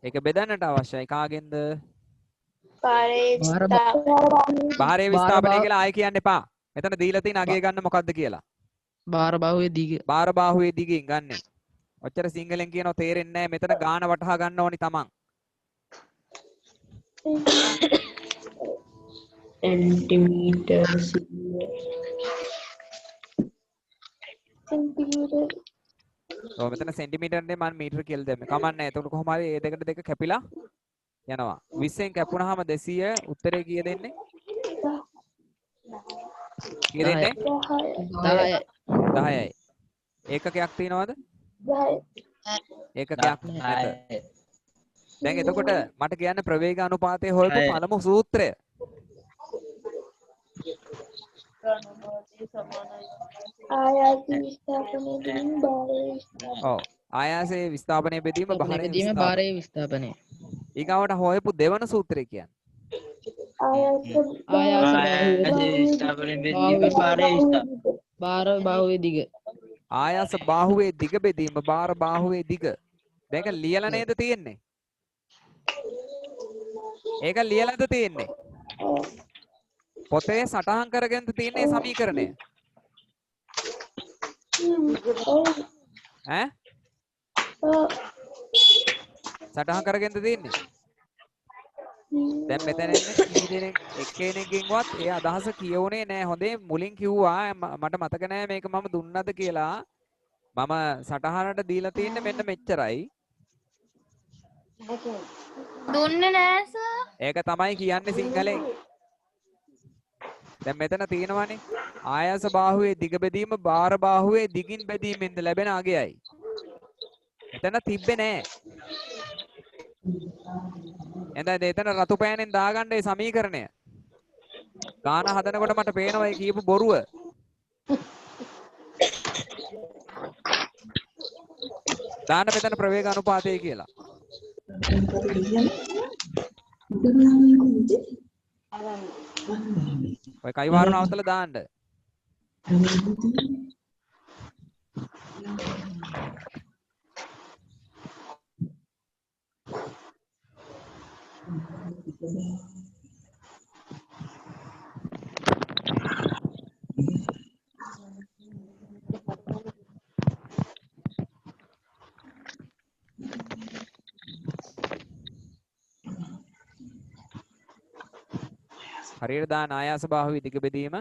ඒක බෙදන්නට අවශ්‍යයි කාගෙන්ද? බාහිර විස්ථාපනය කියලා ආයෙ කියන්න එපා. මෙතන දීලා තියෙන අගය ගන්න මොකද්ද කියලා. බාර බාහුවේ දිග. බාර බාහුවේ දිගෙන් ගන්නෙ. ඔච්චර සිංහලෙන් කියනවා තේරෙන්නේ නැහැ. මෙතන ගාන වටහා ගන්න ඕනි තමන්. सेंटीमीटर ඔව් මෙතන සෙන්ටිමීටර් නේ මම මීටර කියලා දැම්මේ. කමන්නේ. එතකොට කොහොම හරි මේ දෙකට දෙක කැපිලා යනවා. 20ෙන් කැපුණාම 200 උත්තරේ කීය දෙන්නේ? කීය දෙන්නේ? 10යි. 10යි. ඒකකයක් තියනවද? 10. ඒකකයක් නැත. දැන් එතකොට මට කියන්න ප්‍රවේග අනුපාතය හොයපු පළමු සූත්‍රය. ඔව් ආයාසයේ විස්ථාපනය බෙදීම බාරයේ විස්ථාපනය. ඊගාවට හොයපු දෙවන සූත්‍රය කියන්නේ. බාර බාහුවේ දිග. ආයාස බාහුවේ දිග බෙදීම බාර බාහුවේ දිග. මේක ලියලා නේද තියෙන්නේ? ඒක ලියලාද තියෙන්නේ? පොතේ සටහන් කරගෙන තියෙන්නේ සමීකරණය. ඈ? සටහන් කරගෙනද තියෙන්නේ? දැන් මෙතන ඉන්නේ කී දෙනෙක් එක්කෙනෙක්ගෙන්වත් ඒ අදහස කියවුනේ නැහැ. හොඳේ මුලින් කිව්වා මට මතක නැහැ මේක මම දුන්නද කියලා. මම සටහනට දීලා තියෙන්නේ මෙන්න මෙච්චරයි. දුන්නේ නෑ සර්. ඒක තමයි කියන්නේ සිංහලෙන්. දැන් මෙතන තියෙනවානේ ආයාස බාහුවේ දිග බෙදීම බාර බාහුවේ දිගින් බෙදීමෙන්ද ලැබෙන අගයයි. එතන තිබ්බේ නෑ. එහෙනම් එතන රතු පෑනෙන් දාගන්න ඒ සමීකරණය. ගාන හදනකොට මට පේනවා ඒ කියපු බොරුව. දාන්න මෙතන ප්‍රවේග අනුපාතය කියලා. ඔය කයිවාරු නවත්තලා දාන්න. හරියට දාන ආයාස බාහුවේ දිග බෙදීම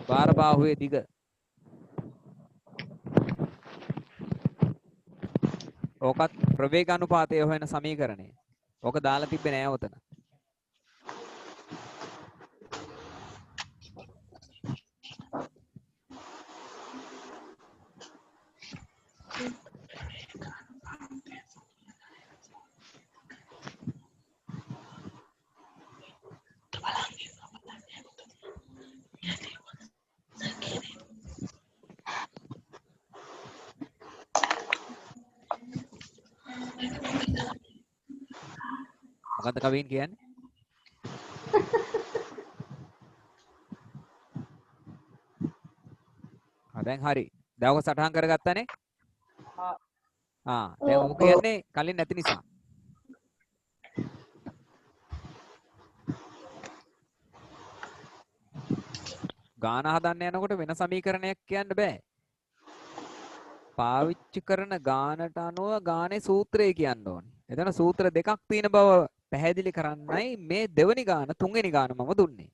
බාර බාහුවේ දිග ඕකත් ප්‍රවේග අනුපාතය හොයන සමීකරණය. ඕක දාලා තිබ්බේ නෑ උතන. මොකද්ද කවින් කියන්නේ? දැන් හරි. දැන් ඔක සටහන් කරගත්තානේ? දැන් ඔක කියන්නේ කලින් නැති නිසා. ගාන හදන්න යනකොට වෙන සමීකරණයක් කියන්න බෑ. පාවිච්චි කරන ගානට අනුව ගානේ සූත්‍රය කියන්න ඕනේ. එතන සූත්‍ර දෙකක් තියෙන බව පැහැදිලි කරන්නයි මේ දෙවෙනි ගාන තුන්වෙනි ගාන මම දුන්නේ.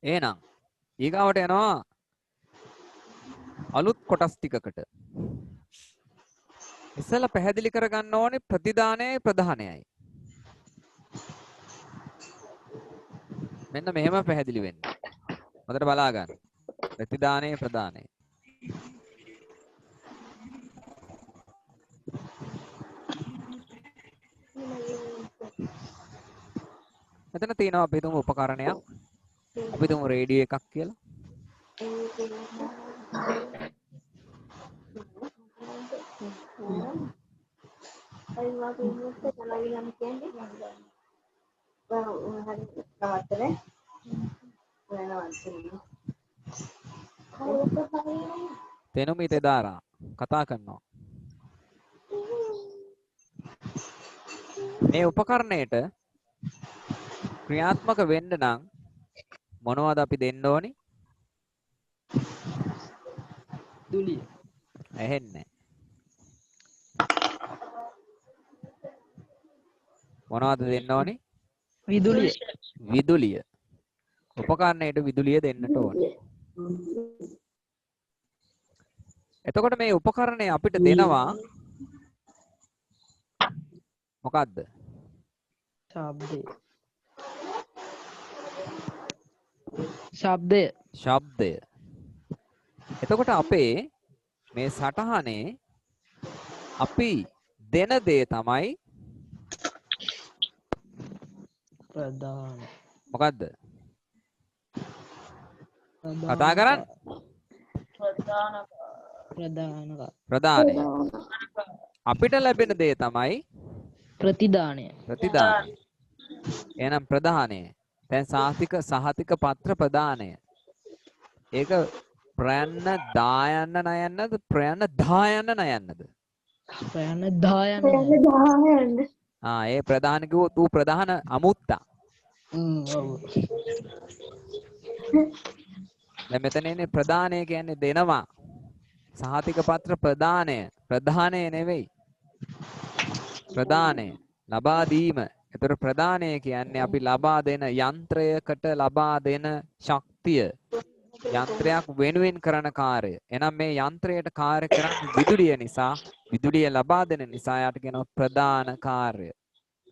එහෙනම් ඊගාවට යනවා අලුත් කොටස් ටිකකට. ඉස්සෙල්ලා පැහැදිලි කරගන්න ඕනේ ප්‍රතිදානයයි ප්‍රධානයයි. මෙන්න මෙහෙම පැහැදිලි වෙන්න. හොඳට බලා ගන්න. ප්‍රතිදානය ප්‍රදානය. මෙතන තියෙනවා අපි හිතමු උපකරණයක්. අපි හිතමු රේඩියෝ එකක් කියලා. තෙනුමිත දාරා කතා කරනවා. මේ උපකරණයට ක්‍රියාත්මක වෙන්න නම් මොනවද අපි දෙන්න ඕනි? දුලිය. ඇහෙන්නේ. මොනවද දෙන්න ඕනි? විදුලිය. විදුලිය. උපකරණයට විදුලිය දෙන්නට ඕනි. එතකොට මේ උපකරණය අපිට දෙනවා මොකද්ද? ශබ්දය. ශබ්දය. ශබ්දය. එතකොට අපේ මේ සටහනේ අපි දෙන දේ තමයි ප්‍රධාන. මොකද්ද? කතා කරන්න. ප්‍රධානය. අපිට ලැබෙන දේ තමයි ප්‍රතිදානය. ප්‍රතිදානය. එහෙනම් ප්‍රධානය. දැන් සහතික පත්‍ර ප්‍රදානය. ඒක ප්‍රයන්න දායන්න නයන්නද ප්‍රයන්න දායන්න නයන්නද? ප්‍රයන්න දායන්න. ඒ ප්‍රධාන කිව්වොත් ඌ ප්‍රධාන අමුත්තා. ඔව්. දැන් මෙතන ඉන්නේ ප්‍රදානය කියන්නේ දෙනවා. සහතික පත්‍ර ප්‍රදානය. ප්‍රධානය නෙවෙයි. ප්‍රදානය ලබා දීම. ඒතර ප්‍රදානය කියන්නේ අපි ලබා දෙන යන්ත්‍රයකට ලබා දෙන ශක්තිය. යන්ත්‍රයක් වෙනුවෙන් කරන කාර්යය. එහෙනම් මේ යන්ත්‍රයට කාර්ය කරන්නේ විදුලිය නිසා, විදුලිය ලබා දෙන නිසා යාට කියනවා ප්‍රදාන කාර්ය.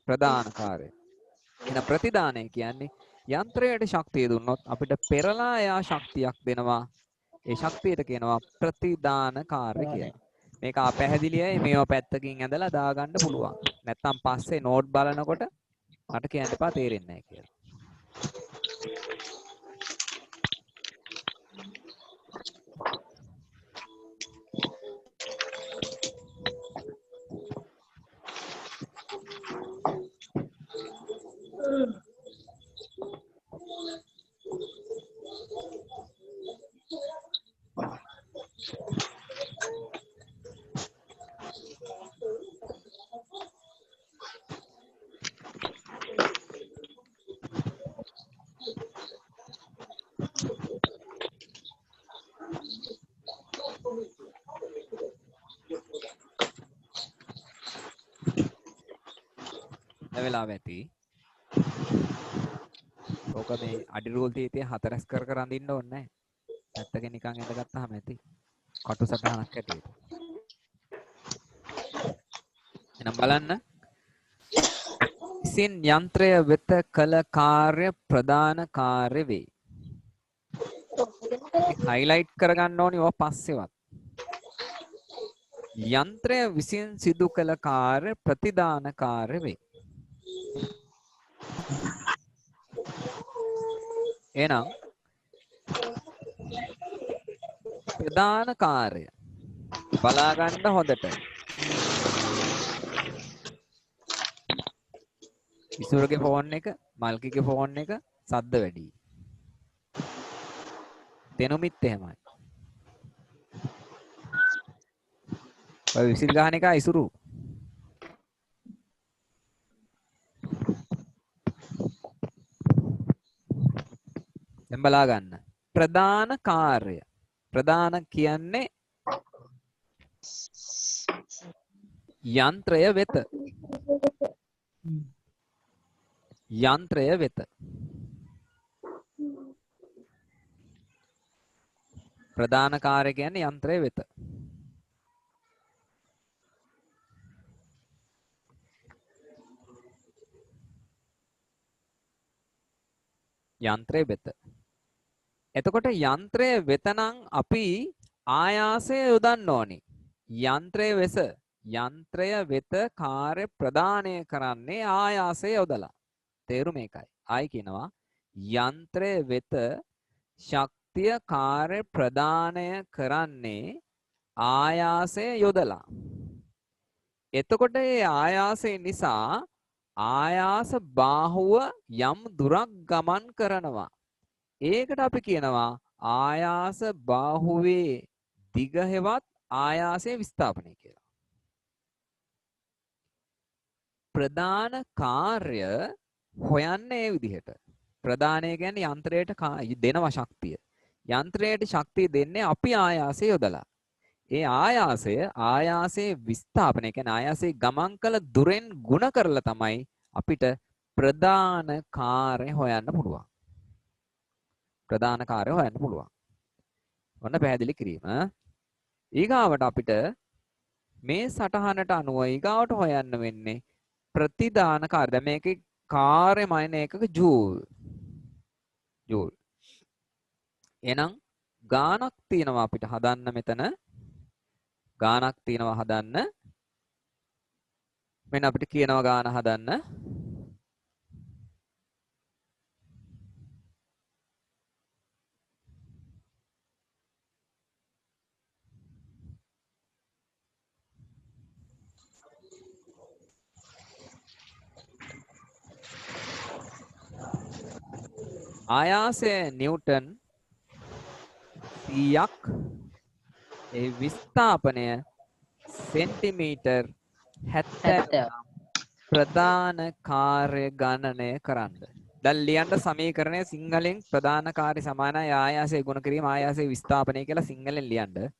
ප්‍රදාන කාර්ය. එහෙනම් ප්‍රතිදානය කියන්නේ යන්ත්‍රයට ශක්තිය දුන්නොත් අපිට පෙරලා එයා ශක්තියක් දෙනවා. ඒ ශක්තියට කියනවා ප්‍රතිදාන කාර්ය කියලා. මේක අපැහැදිලියයි මේව පැත්තකින් ඇඳලා දාගන්න පුළුවන්. නැත්තම් පස්සේ නෝට් බලනකොට මට කියන්න එපා තේරෙන්නේ නැහැ කියලා. වෙලාව ඇති. ඕක මේ අඩි රූල් තීතිය හතරස් කර අඳින්න ඕනේ නැහැ. පැත්තකින් නිකන් ඇඳගත්තාම ඇති. කටු සටහනක් ඇටියෙ. එහෙනම් බලන්න. ඉසින් යන්ත්‍රය වෙත කළ කාර්ය ප්‍රධාන කාර්ය වේ. හයිලයිට් කරගන්න ඕනි ඔය පස්සෙවත්. යන්ත්‍රය විසින් සිදු කළ කාර්ය ප්‍රතිදාන කාර්ය වේ. එහෙනම් ප්‍රධාන කාර්ය බලා ගන්න හොඳට. ඉසුරගේ ෆෝන් එක, මල්කිගේ ෆෝන් එක සද්ද වැඩි. තෙනුමිත් එහෙමයි. ඔය විසිල් ගහන එක ඉසුරු. දැන් බලා ගන්න. ප්‍රධාන කාර්ය. ප්‍රධාන කියන්නේ යන්ත්‍රය වෙත. යන්ත්‍රය වෙත. ප්‍රධාන කාර්ය කියන්නේ යන්ත්‍රය වෙත. යන්ත්‍රය වෙත. එතකොට යන්ත්‍රය වෙත නම් අපි ආයාසය යොදන්න ඕනි. යන්ත්‍රය වෙත කාර්ය ප්‍රදානය කරන්නේ ආයාසය යොදලා. තේරුම ඒකයි. ආයි කියනවා යන්ත්‍රය වෙත ශක්තිය කාර්ය ප්‍රදානය කරන්නේ ආයාසය යොදලා. එතකොට මේ ආයාසය නිසා ආයාස බාහුව යම් දුරක් ගමන් කරනවා. ඒකට අපි කියනවා ආයාස බාහුවේ දිග හෙවත් ආයාසය විස්ථාපනය කියලා. ප්‍රධාන කාර්ය හොයන්නේ ඒ විදිහට. ප්‍රධානය කියන්නේ යන්ත්‍රයට දෙනවා ශක්තිය. යන්ත්‍රයට ශක්තිය දෙන්නේ අපි ආයාසය යොදලා. ඒ ආයාසයේ විස්ථාපනය කියන්නේ ආයාසයේ ගමන් කළ දුරෙන් ಗುಣ කරලා තමයි අපිට ප්‍රධාන කාර්ය හොයන්න පුළුවන්. ප්‍රධාන කාර්ය හොයන්න පුළුවන්. ඔන්න පැහැදිලි කිරීම. ඊගාවට අපිට මේ සටහනට අනුව ඊගාවට හොයන්න වෙන්නේ ප්‍රතිදාන කාර්ය. දැන් මේකේ කාර්ය මයින එකක ජූල්. එහෙනම් ගානක් තියෙනවා අපිට හදන්න මෙතන. ගානක් තියෙනවා හදන්න. මෙන්න අපිට කියනවා ගාන හදන්න. ආයාසය නිව්ටන් 100ක් ඒ විස්ථාපනය සෙන්ටිමීටර් 70 ප්‍රධාන කාර්ය ගණනය කරන්න. දැන් ලියන්න සමීකරණය සිංහලෙන් ප්‍රධාන කාර්ය සමානයි ආයාසය ගුණ කිරීම ආයාසය විස්ථාපනය කියලා සිංහලෙන් ලියන්න.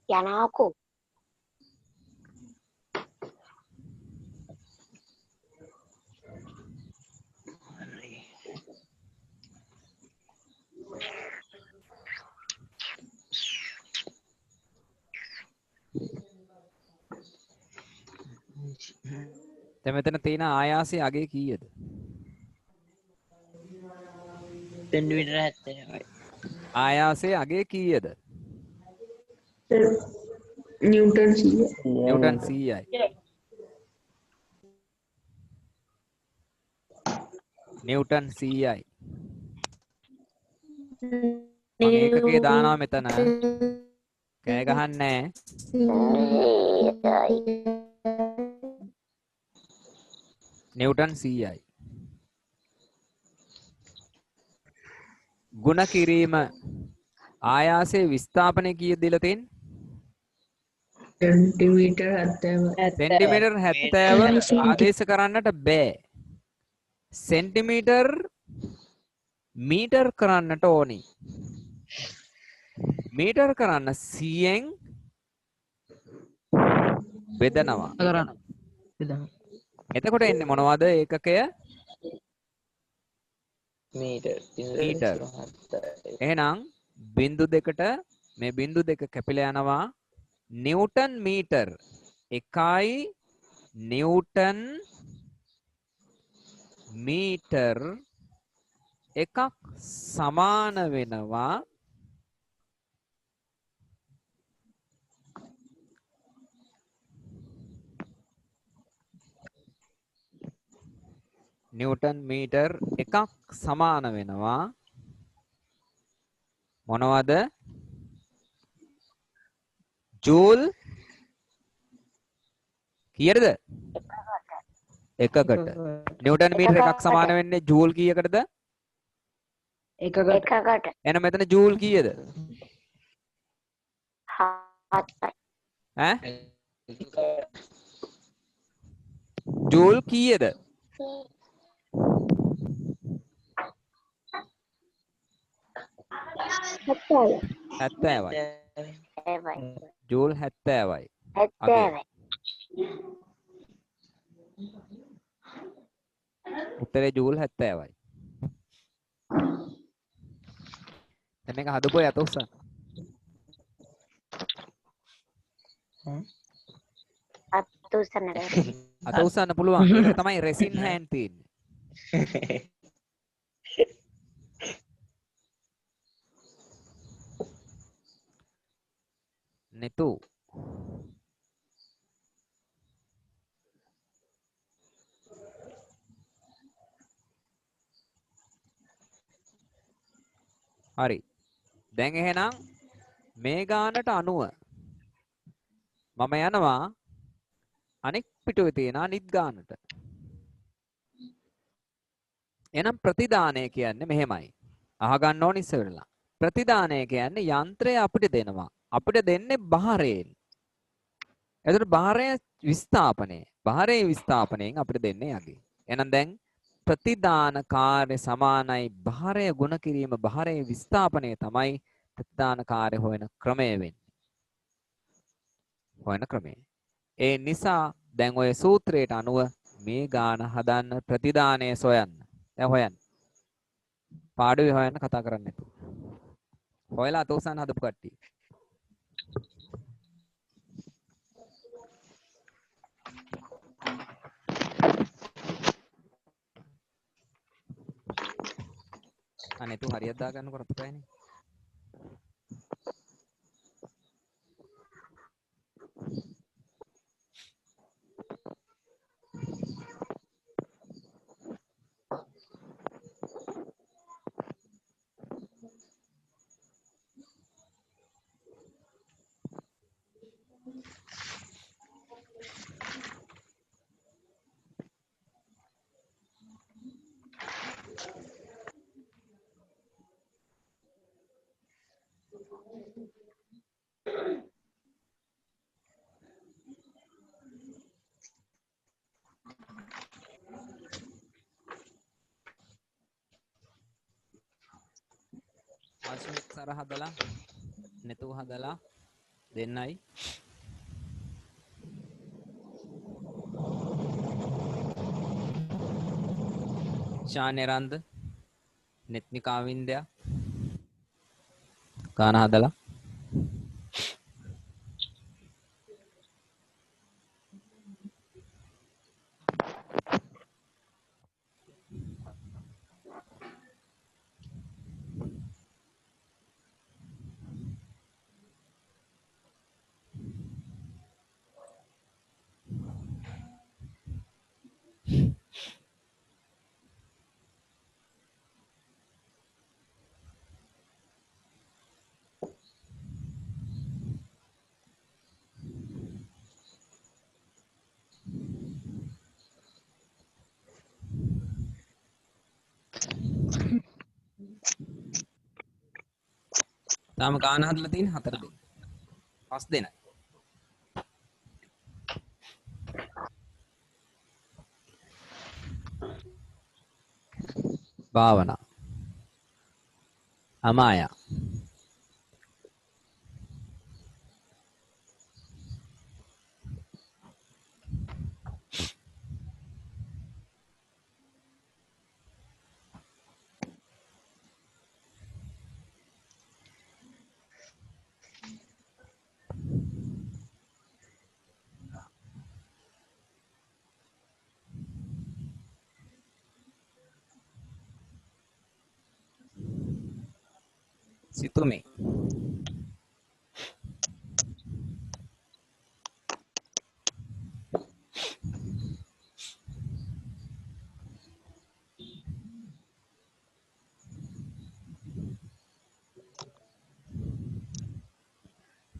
යනාකෝ දැන් මෙතන තියෙන ආයාසයේ අගය කීයද? සෙන්ටිමීටර 70යි. ආයාසයේ අගය කීයද? Newton C. නිව්ටන් 100යි. නිව්ටන් 100යි. මම ඒකකේ දානවා මෙතන. කෑ ගහන්නේ නැහැ. නිව්ටන් 100යි. ගුණ කිරීම ආයාසයේ විස්ථාපනය කීයද දීලා තියෙන්නේ? Centimeter 70. සෙන්ටිමීටර් 70 ආදේශ කරන්නට බෑ. සෙන්ටිමීටර් මීටර් කරන්නට ඕනි. මීටර් කරන්න 100න් බෙදනවා. කරන්න. බෙදන්න. එතකොට එන්නේ මොනවද ඒකකය? මීටර්. මීටර්. එහෙනම් බිංදු දෙකට මේ බිංදු දෙක කැපිලා යනවා නිව්ටන් මීටර්. එකයි නිව්ටන් මීටර් එකක් සමාන වෙනවා නිව්ටන් මීටර් එකක් සමාන වෙනවා මොනවද? ජූල් කීයටද? එකකට. නිව්ටන් මීටර් එකක් සමාන වෙන්නේ ජූල් කීයකටද? එකකට. එකකට. එහෙනම් මෙතන ජූල් කීයද? 7යි. ඈ? ජූල් කීයද? 70යි. ජූල් 70යි. අගේ. උත්තරේ ජූල් 70යි. දැන් මේක හදපුවා යත උස්සන්න. අත උස්සන්න පුළුවන්. ඒක තමයි රෙසින් හෑන්ඩ් තියෙන්නේ. නෙතු හරි. දැන් එහෙනම් මේ ගානට අනුව මම යනවා අනෙක් පිටුවේ තියෙන අනිත් ගානට. එහෙනම් ප්‍රතිදානය කියන්නේ මෙහෙමයි. අහගන්න ඕන ඉස්සෙල්ලා. ප්‍රතිදානය කියන්නේ යන්ත්‍රය අපිට දෙනවා. අපිට දෙන්නේ බාරයෙන්. එතකොට බාරය විස්ථාපනය. බාරයේ විස්ථාපනයෙන් අපිට දෙන්නේ යගේ. එහෙනම් දැන් ප්‍රතිදාන කාර්ය සමානයි බාරය ගුණ කිරීම බාරයේ විස්ථාපනය තමයි ප්‍රතිදාන කාර්ය හොයන ක්‍රමය වෙන්නේ. හොයන ක්‍රමය. ඒ නිසා දැන් ඔය සූත්‍රයට අනුව මේ ගාන හදන්න ප්‍රතිදානය සොයන්න. දැන් හොයන්න. පාඩුවේ හොයන්න කතා කරන්නේ නැතුව. හොයලා අත උස්සන්න හදපු කට්ටිය. අනේ තු හරියට දාගන්න කරත් බෑනේ. ආශ්මිත් සර හදලා නෙතු හදලා දෙන්නයි ශානෙරන්ද නෙත්නිකාවින්දයා ගාන හදලා තාම ගාන හදලා තියෙන 4 දෙනෙක් 5 දෙනෙක් භාවනා අමායා සිතුමි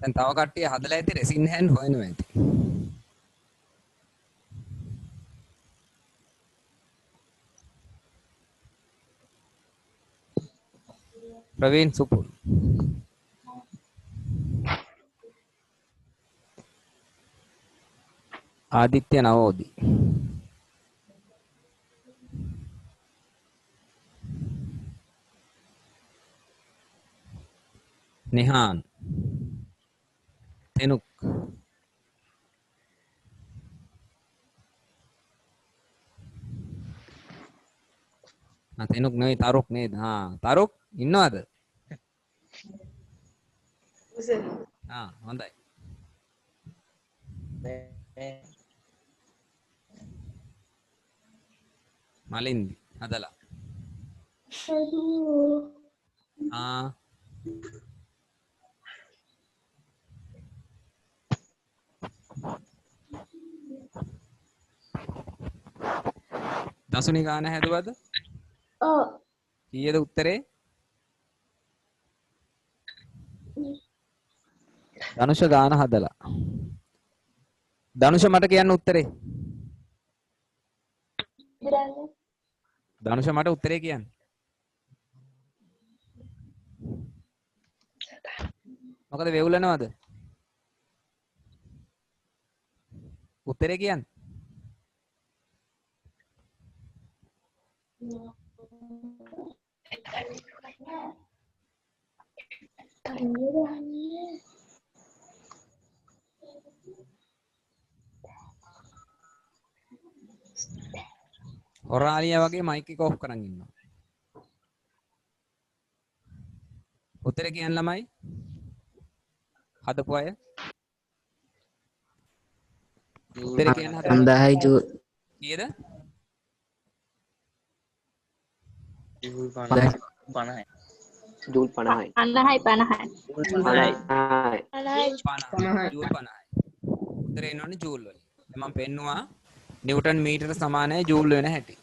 දැන් තව කට්ටිය හදලා ඇති රෙසින් හැන්ඩ් හොයනවා ඇති. ප්‍රවීන් සුපුල්. ආදිත්‍ය නවෝදි. නිහාන්. තෙනුක්. තෙනුක් නෙවෙයි තරුක් නේද? තරුක් ඉන්නවද? හොඳයි. මලින්දි හදලා. දසුනි ගාන හැදුවද? ඔව්. කීයද උත්තරේ? ධනුෂ ගාන හදලා. ධනුෂ මට කියන්න උත්තරේ. ධනුෂ මට උත්තරේ කියන්න. මොකද වෙවුලනවද? උත්තරේ කියන්න. හොරාලියා වගේ මයික් එක ඔෆ් කරන් ඉන්නවා. උත්තරේ කියන්න ළමයි. හදපු අය. උත්තරේ කියන්න හදපු. 5000යි ජූල්. කීයද? ජූල් 50යි. ජූල් 50යි. 50යි. ජූල් 50යි. උත්තරේ එනවනේ ජූල් වලින්. මම පෙන්නුවා නිව්ටන් මීටර සමානයි ජූල් වෙන හැටි.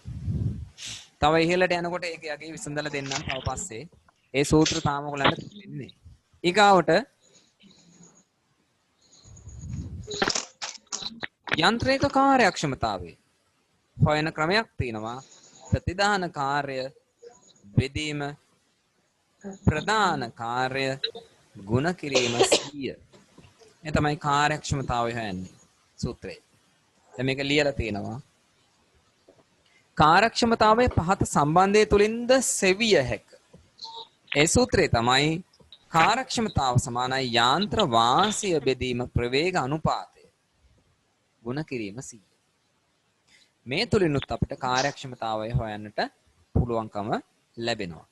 තව ඉහළට යනකොට ඒක යගේ විසඳලා දෙන්නම් තව පස්සේ. ඒ සූත්‍ර තාම ඔයගලන්ට තේරෙන්නේ. ඊගාවට යන්ත්‍රයක කාර්යක්ෂමතාවය හොයන ක්‍රමයක් තියෙනවා. ප්‍රතිදාන කාර්ය, බෙදීම, ප්‍රදාන කාර්ය, ගුණ කිරීම 100. ඒ තමයි කාර්යක්ෂමතාවය හොයන්නේ සූත්‍රයේ. දැන් මේක ලියලා තියෙනවා. කාර්යක්ෂමතාවයේ පහත සම්බන්ධය තුලින්ද සෙවිය හැක. ඒ සූත්‍රය තමයි කාර්යක්ෂමතාව සමානයි යාන්ත්‍ර වාසිය බෙදීම ප්‍රවේග අනුපාතය. ගුණ කිරීම 100. මේ තුලිනුත් අපිට කාර්යක්ෂමතාවය හොයන්නට පුළුවන්කම ලැබෙනවා.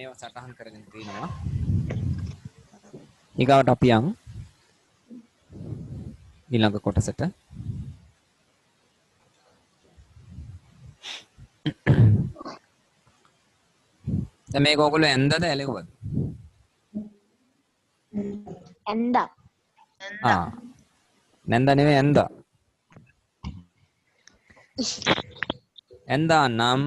මේව සටහන් කරගෙන තිනවා. ඊගාවට අපි යන් ඊළඟ කොටසට. දැන් මේක ඔයගොල්ලෝ ඇන්දද ඇලෙව්වද? ඇන්දා. නැන්ද නෙවෙයි ඇන්දා. ඇන්දා නම්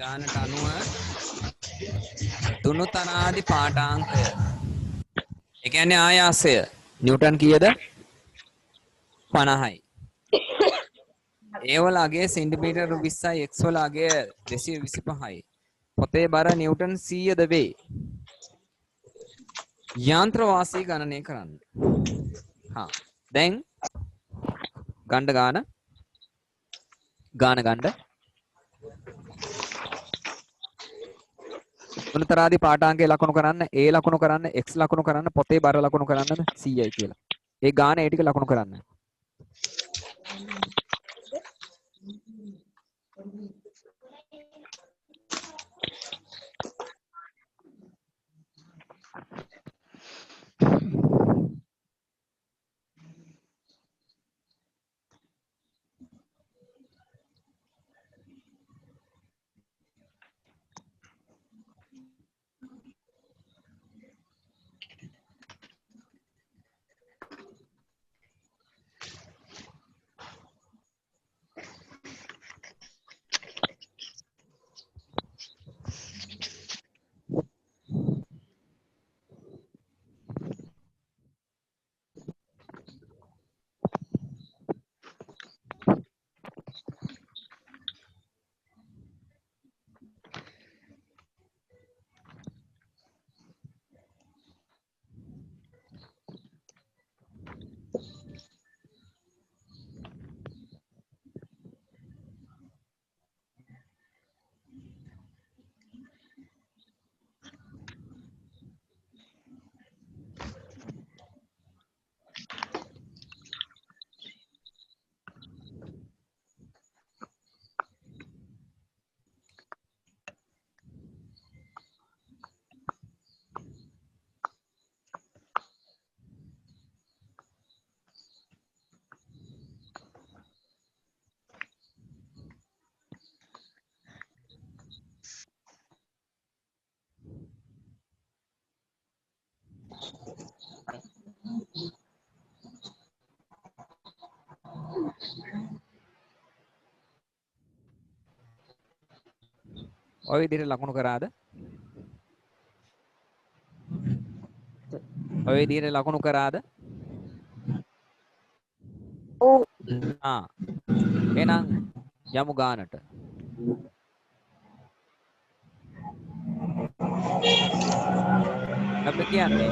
ගානට අනුව දුනුතරාදි පාඨාංකය. ඒ කියන්නේ ආයාසය නිව්ටන් කීයද? 50යි. ඒ වල අගය සෙන්ටිමීටර 20යි, x වල අගය 225යි. පොතේ බර නිව්ටන් 100ද වේ. යාන්ත්‍ර වාසී ගණනය කරන්න. දැන් ගන්න දුනුතරාදි පාඨාංකය ලකුණු කරන්න, a ලකුණු කරන්න, x ලකුණු කරන්න, පොතේ බර ලකුණු කරන්නද 100යි කියලා. ඒ ගාන ඒ ටික ලකුණු කරන්න. ඔය විදිහට ලකුණු කරාද? ඔය විදිහට ලකුණු කරාද? ඔව්. එහෙනම් යමු ගානට. අපිට කියන්නේ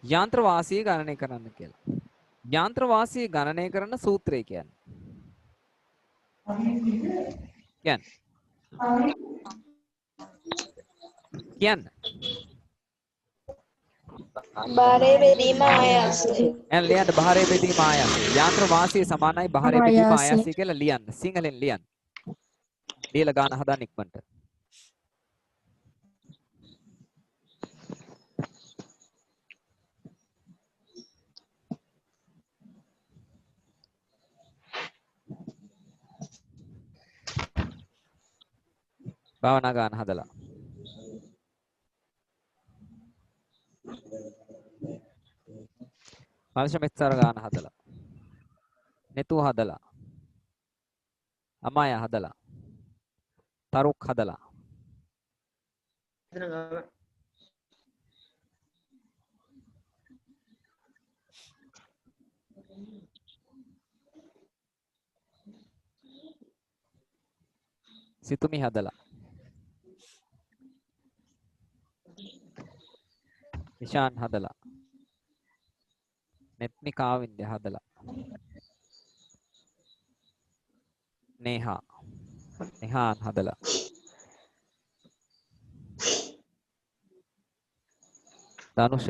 යාන්ත්‍ර වාසිය ගණනය කරන්න කියලා. යාන්ත්‍ර වාසිය ගණනය කරන සූත්‍රය කියන්නේ. කියන්න. භාරය බෙදීම ආයාසය. එහෙනම් ලියන්න භාරය බෙදීම ආයාසය. යාන්ත්‍ර වාසිය සමානයි භාරය බෙදීම ආයාසය කියලා ලියන්න. සිංහලෙන් ලියන්න. ලියලා ගාන හදන්න ඉක්මනට. භාවනා ගාන හදලා. මනුෂ්‍ය මෙත්තර ගාන හදලා. නෙතු හදලා. අමාය හදලා. තරුක් හදලා. සිතුමි හදලා. නිශාන් හදලා. නෙත්මි කාවින්ද හදලා. නේහා. නේහාන් හදලා. ධනුෂ.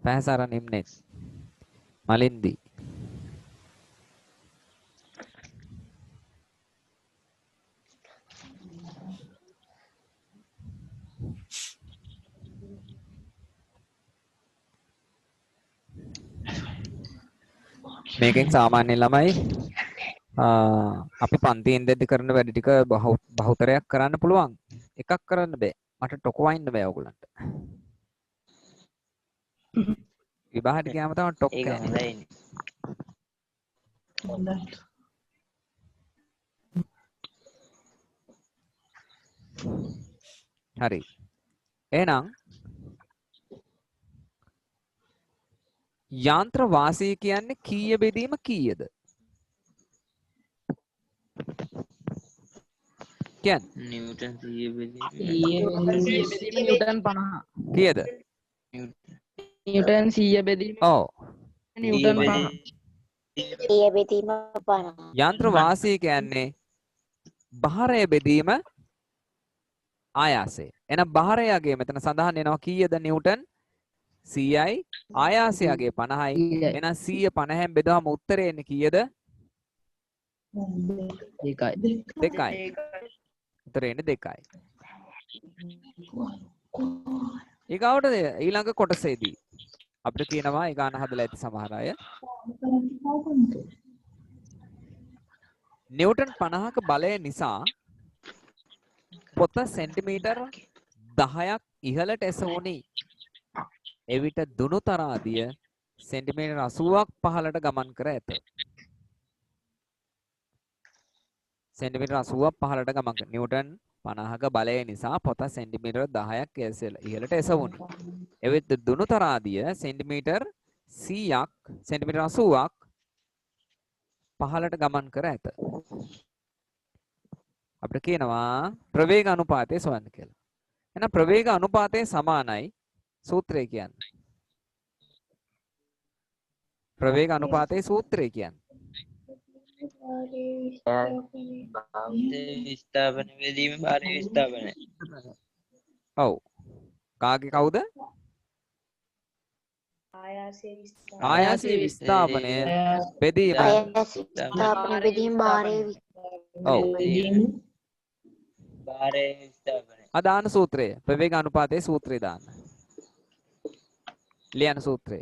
පැහැසාර නිම්නෙත්. මලින්දි. මේකෙන් සාමාන්‍ය ළමයි අපි පන්තියෙන් දෙද්දි කරන වැඩ ටික බහුතරයක් කරන්න පුළුවන්. එකක් කරන්න බෑ. මට ටොකවයින්න බෑ ඔයගොල්ලන්ට. විභාගයට ගියාම තමයි ටොක් ඒක හොඳයි. හරි. එහෙනම් යාන්ත්‍ර වාසිය කියන්නේ කීය බෙදීම කීයද? කියන්නේ නිව්ටන් 100 බෙදීම නිව්ටන් 50. කීයද? නිව්ටන් 100 බෙදීම. ඔව්. නිව්ටන් 50. සිය බෙදීම 50. යන්ත්‍ර වාසිය කියන්නේ භාරය බෙදීම ආයාසය. එහෙනම් භාරයගේ මෙතන සඳහන් වෙනවා කීයද නිව්ටන්? 100යි ආයාසයගේ 50යි. එහෙනම් 150න් බෙදුවම උත්තරේ එන්නේ කීයද? 2යි. 2යි. උත්තරේ එන්නේ 2යි. ඊගාවට ඊළඟ කොටසේදී අපිට කියනවා ඒ ගාන හදලා ඇති සමහර අය නිව්ටන් 50ක බලය නිසා පොත සෙන්ටිමීටර් 10ක් ඉහළට එසවුනි. එවිට දුනු තරාදිය සෙන්ටිමීටර් 80ක් පහළට ගමන් කර ඇත. සෙන්ටිමීටර් 80ක් පහළට ගමන් කර නිව්ටන් 50ක බලය නිසා පොත සෙන්ටිමීටර් 10ක් ඉහළට එසවුනි. එවිට දුනු තරාදිය සෙන්ටිමීටර් 100ක් සෙන්ටිමීටර් 80ක් පහළට ගමන් කර ඇත. අපිට කියනවා ප්‍රවේග අනුපාතය සොයන්න කියලා. එහෙනම් ප්‍රවේග අනුපාතය සමානයි සූත්‍රය කියන්නේ. ප්‍රවේග අනුපාතයේ සූත්‍රය කියන්නේ. විස්ථාපන බෙදීම භාරය විස්ථාපනය. ඔව්. කාගේ කවුද? ආයාසයේ විස්ථාපනය බෙදීම. විස්ථාපන බෙදීම භාරය ඔව්. භාරය විස්ථාපනය. දාන සූත්‍රය ප්‍රවේග අනුපාතයේ සූත්‍රය දාන්න. ලියන සූත්‍රය.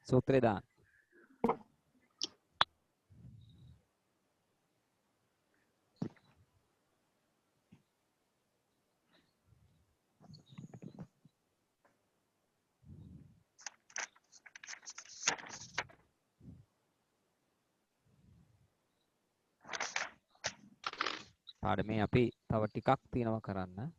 සූත්‍රය දාන්න. පාඩමේ අපි තව ටිකක් තියෙනවා කරන්න.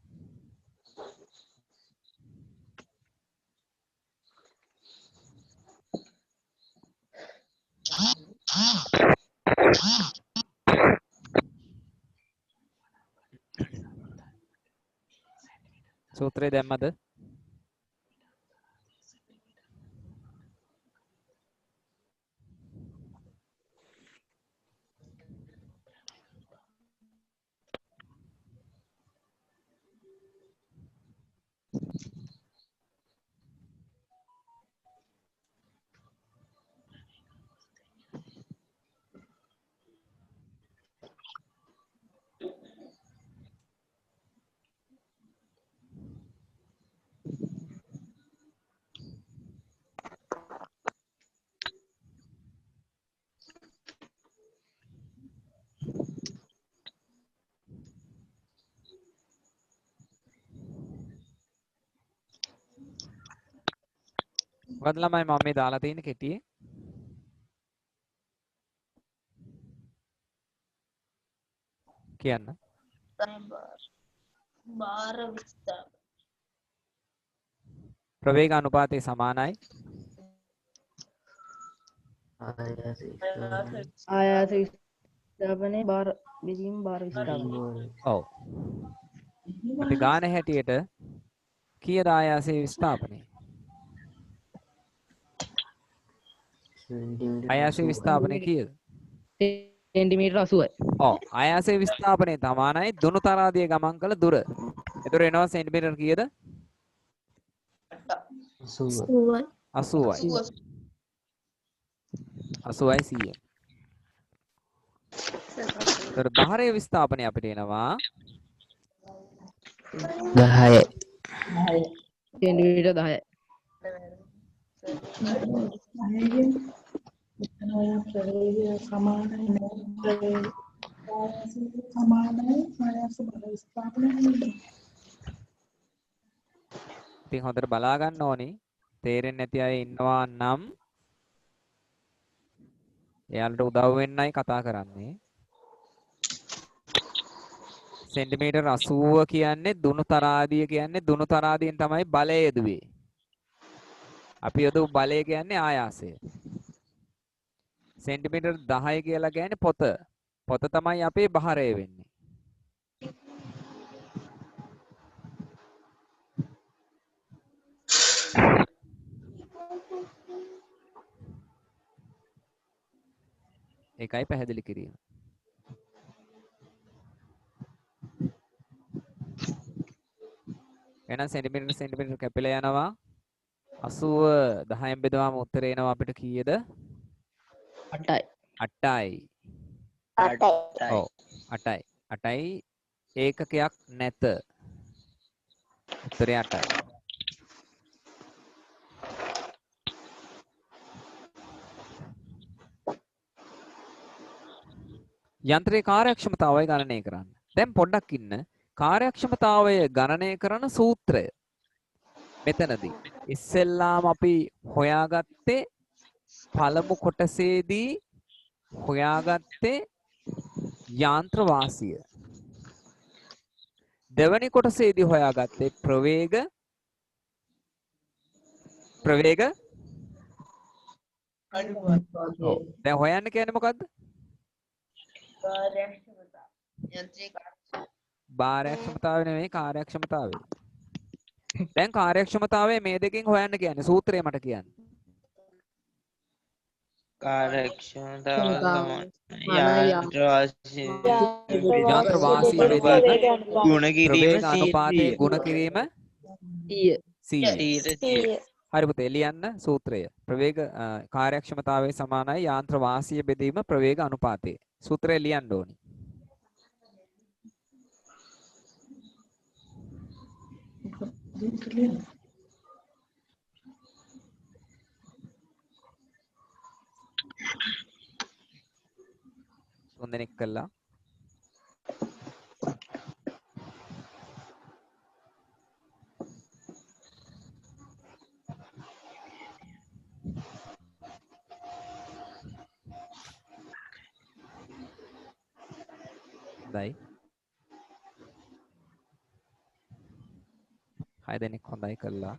සූත්‍රය දැම්මද? මොකද ළමයි මම මේ දාලා තියෙන කෙටියේ කියන්න. බාර විස්තර. ප්‍රවේග අනුපාතය සමානයි. ආයාස විස්ථාපනයේ බාර බෙදීම බාර විස්ථාපනය. ඔව්. අපි ගාන හැටියට කීයද ආයාසයේ විස්ථාපනය? ආයාසයේ විස්ථාපනය කීයද? සෙන්ටිමීටර 80යි. ඔව්. ආයාසයේ විස්ථාපනය සමානයි දුනු තරාදිය ගමන් කළ දුර. එතකොට එනවා සෙන්ටිමීටර කීයද? 80යි. 80යි. 80යි 100. එතකොට බාරයේ විස්ථාපනය අපිට එනවා 10. සෙන්ටිමීටර 10යි. ඉතින් හොඳට බලා ගන්න ඕනි. තේරෙන්නේ නැති අය ඉන්නවා නම් එයාලට උදව් වෙන්නයි කතා කරන්නේ. සෙන්ටිමීටර් 80 කියන්නේ දුනු තරාදිය කියන්නේ දුනු තරාදියෙන් තමයි බලය යදුවේ. අපි යදු බලය කියන්නේ ආයාසය. සෙන්ටිමීටර් 10 කියලා කියන්නේ පොත. පොත තමයි අපේ භාරය වෙන්නේ. ඒකයි පැහැදිලි කිරීම. එහෙනම් සෙන්ටිමීටර කැපිලා යනවා 80 10න් බෙදුවාම උත්තරේ එනවා අපිට කීයද? 8යි. 8යි. 8යි. ඔව් 8යි. 8යි ඒකකයක් නැත. උත්තරේ 8යි. යන්ත්‍රයේ කාර්යක්ෂමතාවය ගණනය කරන්න. දැන් පොඩ්ඩක් ඉන්න. කාර්යක්ෂමතාවය ගණනය කරන සූත්‍රය මෙතනදී ඉස්සෙල්ලාම අපි හොයාගත්තේ පළමු කොටසේදී හොයාගත්තේ යාන්ත්‍ර වාසිය. දෙවැනි කොටසේදී හොයාගත්තේ ප්‍රවේග දැන් හොයන්න කියන්නේ මොකද්ද? භාරයක්ෂමතාවය නෙමෙයි කාර්යක්ෂමතාවය. දැන් කාර්යක්ෂමතාවය මේ දෙකෙන් හොයන්න කියන්නේ සූත්‍රය මට කියන්න. කාර්යක්ෂමතාව යාන්ත්‍ර වාසිය ගුණ කිරීම ප්‍රවේග අනුපාතය ගුණ කිරීම 100. 100. හරි පුතේ ලියන්න සූත්‍රය. ප්‍රවේග කාර්යක්ෂමතාවයේ සමානයි යාන්ත්‍ර වාසිය බෙදීම ප්‍රවේග අනුපාතය. සූත්‍රය ලියන්න ඕනි. තුන්දෙනෙක් කළා. හොඳයි. 6 දෙනෙක් හොඳයි කළා.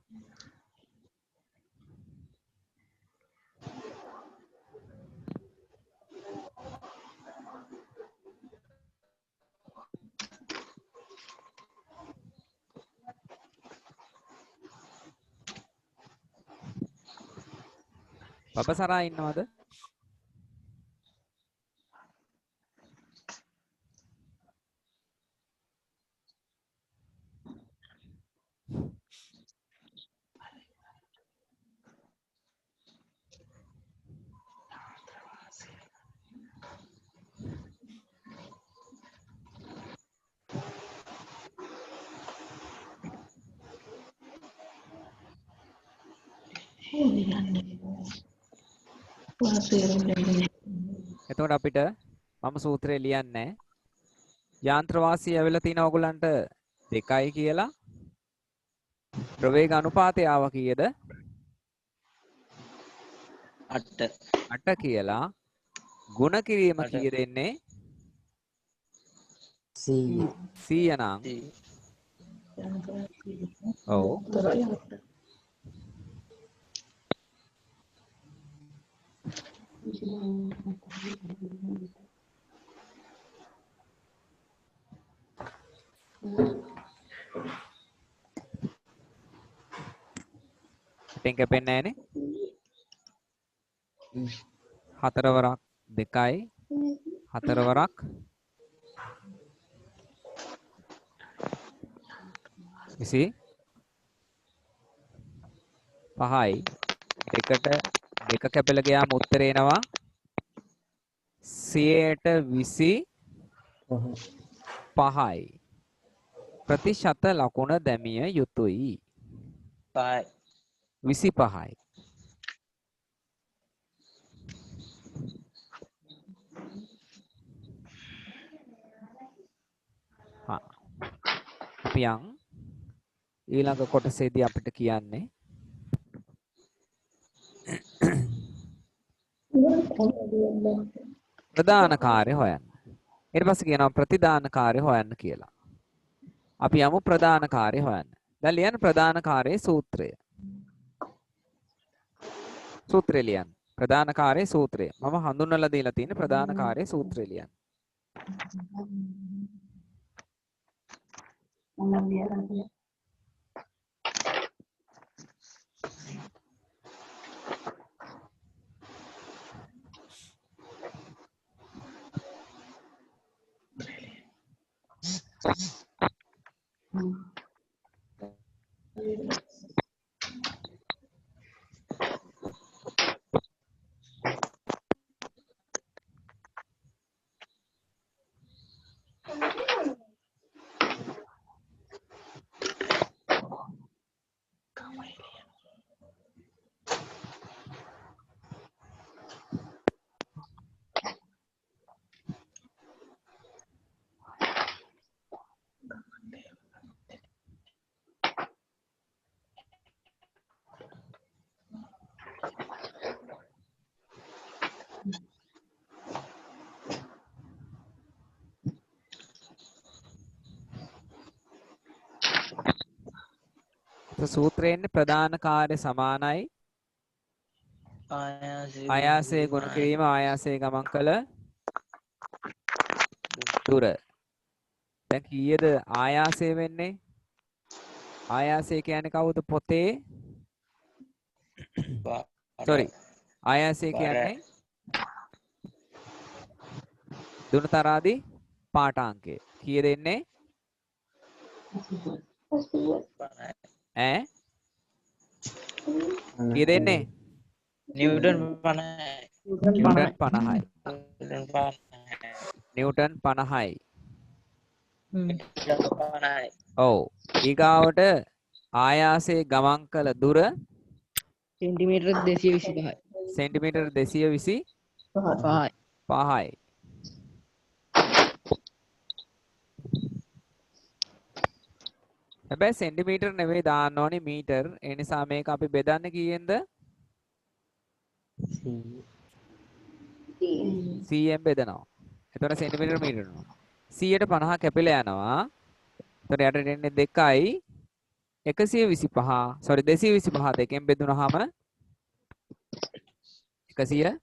බබසරා ඉන්නවද? එතකොට අපිට මම සූත්‍රය ලියන්නේ යාන්ත්‍ර වාසිය ඇවිල්ලා තියෙන ඕගොල්ලන්ට 2යි කියලා. ප්‍රවේග අනුපාතය ආව කීයද? 8 කියලා. ගුණ කිරීම කීයද එන්නේ? 100 නම්. ඔව්. පිටින් කැපෙන්නේ නැහනේ. 4 වරක් 2යි 4 වරක් 5යි දෙකට දෙක කැපලා ගියාම උත්තරේ එනවා 125යි. ප්‍රතිශත ලකුණ දැමිය යුතුයි. 25යි. අපි යන් ඊළඟ කොටසේදී අපිට කියන්නේ ප්‍රධාන කාර්ය හොයන්න. ඊට පස්සේ කියනවා ප්‍රතිදාන කාර්ය හොයන්න කියලා. අපි යමු ප්‍රධාන කාර්ය හොයන්න. දැන් ලියන්න ප්‍රධාන කාර්යයේ සූත්‍රය. සූත්‍රය ලියන්න. ප්‍රධාන කාර්යයේ සූත්‍රය. මම හඳුන්වලා දීලා තියෙන ප්‍රධාන කාර්යයේ සූත්‍රය ලියන්න. සූත්‍රයෙන් ප්‍රධාන කාර්ය සමානයි ආයාසයේ ගුණ කිරීම ආයාසයේ ගමන් කළ දුර. දැන් කීයද ආයාසය වෙන්නේ? ආයාසය කියන්නේ කවුද? පොතේ sorry ආයාසය කියන්නේ දුනතරාදී පාඨාංකය. කීයද එන්නේ? කීයද එන්නේ? නිව්ටන් 50යි. නිව්ටන් 50යි. නිව්ටන් 50යි. නිව්ටන් 50යි. 50යි. ඔව්. ඊගාවට ආයාසයේ ගමන් කළ දුර සෙන්ටිමීටර් 225යි. සෙන්ටිමීටර් 225යි. 5යි. හැබැයි සෙන්ටිමීටර් නෙවෙයි දාන්න ඕනේ මීටර්. ඒ නිසා මේක අපි බෙදන්නේ කීයෙන්ද? 100ෙන් බෙදනවා. එතකොට සෙන්ටිමීටර් මීටර වෙනවා. 100ට 50 කැපිලා යනවා. එතකොට යට එන්නේ 2යි 125. sorry 225 දෙකෙන් බෙදුනහම 100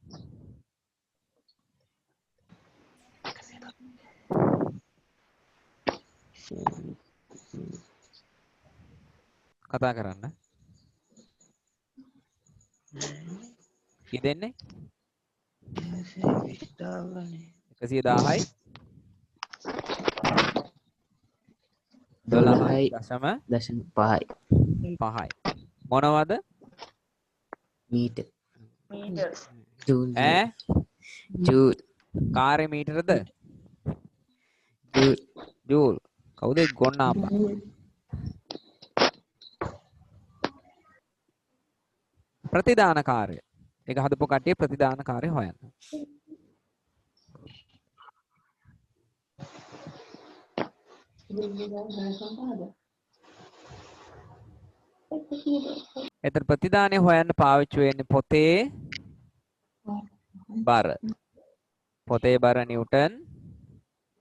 කතා කරන්න. කී දෙන්නේ? 110යි 12.5යි. මොනවද? මීටර්. මීටර්. ජූල්. ඈ ජූල්. කාර්ය මීටරද? ජූල්. ජූල්. කවුද ගොන්න අප්පා? ප්‍රතිදාන කාර්ය. ඒක හදපු කට්ටිය ප්‍රතිදාන කාර්ය හොයන්න. එතන ප්‍රතිදානය හොයන්න පාවිච්චි වෙන්නේ පොතේ බර. පොතේ බර නිව්ටන්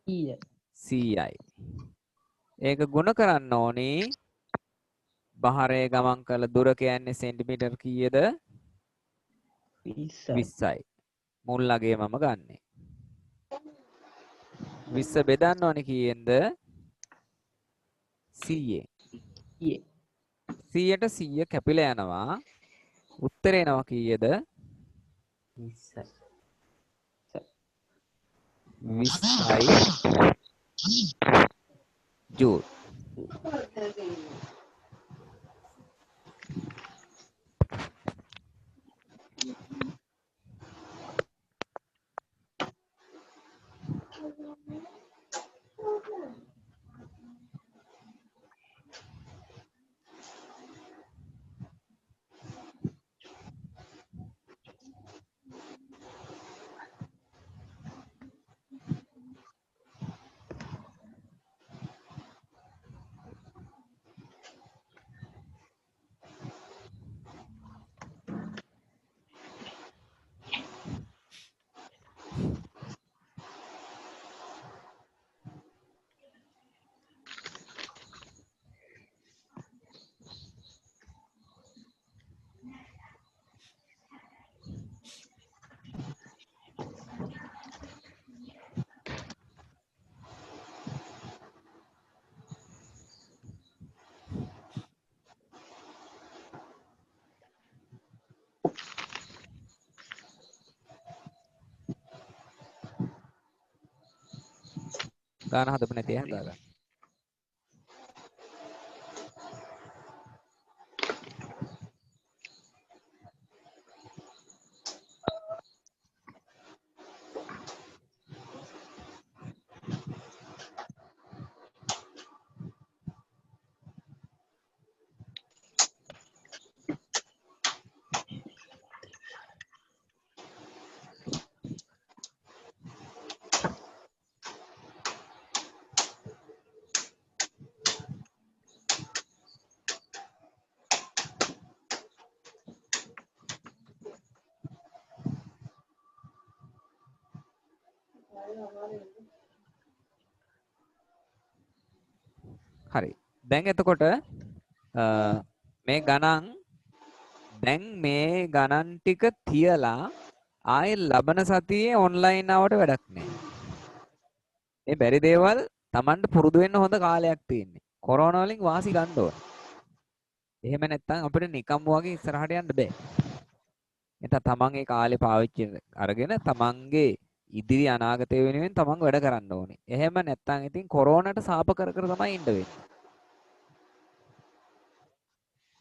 100යි. ඒක ගුණ කරන්න ඕනි බහරේ ගමන් කළ දුර කියන්නේ සෙන්ටිමීටර් කීයද? 20යි. මුල් අගේ මම ගන්නෙ. 20 බෙදන්න ඕනි කීයෙන්ද? 100ෙන්. 100ට 100 කැපිලා යනවා. උත්තරේ එනවා කීයද? 20යි ජූල්. ගාන හදපු නැති අය හදාගන්න. හරි. දැන් එතකොට මේ ගණන් දැන් මේ ගණන් ටික තියලා ආයේ ලබන සතියේ ඔන්ලයින් ආවට වැඩක් නැහැ. මේ බැරි දේවල් Tamanට පුරුදු වෙන්න හොඳ කාලයක් තියෙන්නේ. කොරෝනා වලින් වාසි ගන්න ඕන. එහෙම නැත්නම් අපිට නිකම් වගේ ඉස්සරහට යන්න බෑ. එතන Taman ඒ කාලේ පාවිච්චි අරගෙන Tamanගේ ඉදිරි අනාගතය වෙනුවෙන් Taman වැඩ කරන්න ඕනේ. එහෙම නැත්නම් ඉතින් කොරෝනාට සාප කර කර තමයි ඉන්න වෙන්නේ.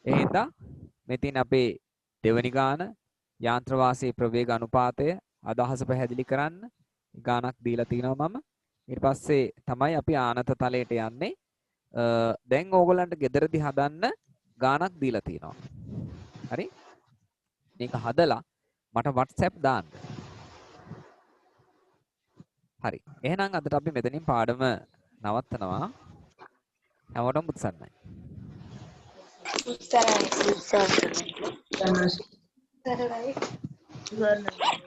එහෙනම් මෙතින් අපේ දෙවනි ගාන යාන්ත්‍ර වාසී ප්‍රවේග අනුපාතය අදහස පැහැදිලි කරන්න ගානක් දීලා තිනවා මම. ඊට පස්සේ තමයි අපි ආනත තලයට යන්නේ. දැන් ඕගොල්ලන්ට ගෙදරදී හදන්න ගානක් දීලා තිනවා. හරි? මේක හදලා මට WhatsApp දාන්න. හරි. එහෙනම් අදට අපි මෙතනින් පාඩම නවත්තනවා. හැමෝටම උත්සන්නයි. උත්සාහයි. Terima kasih. ඉවරයි.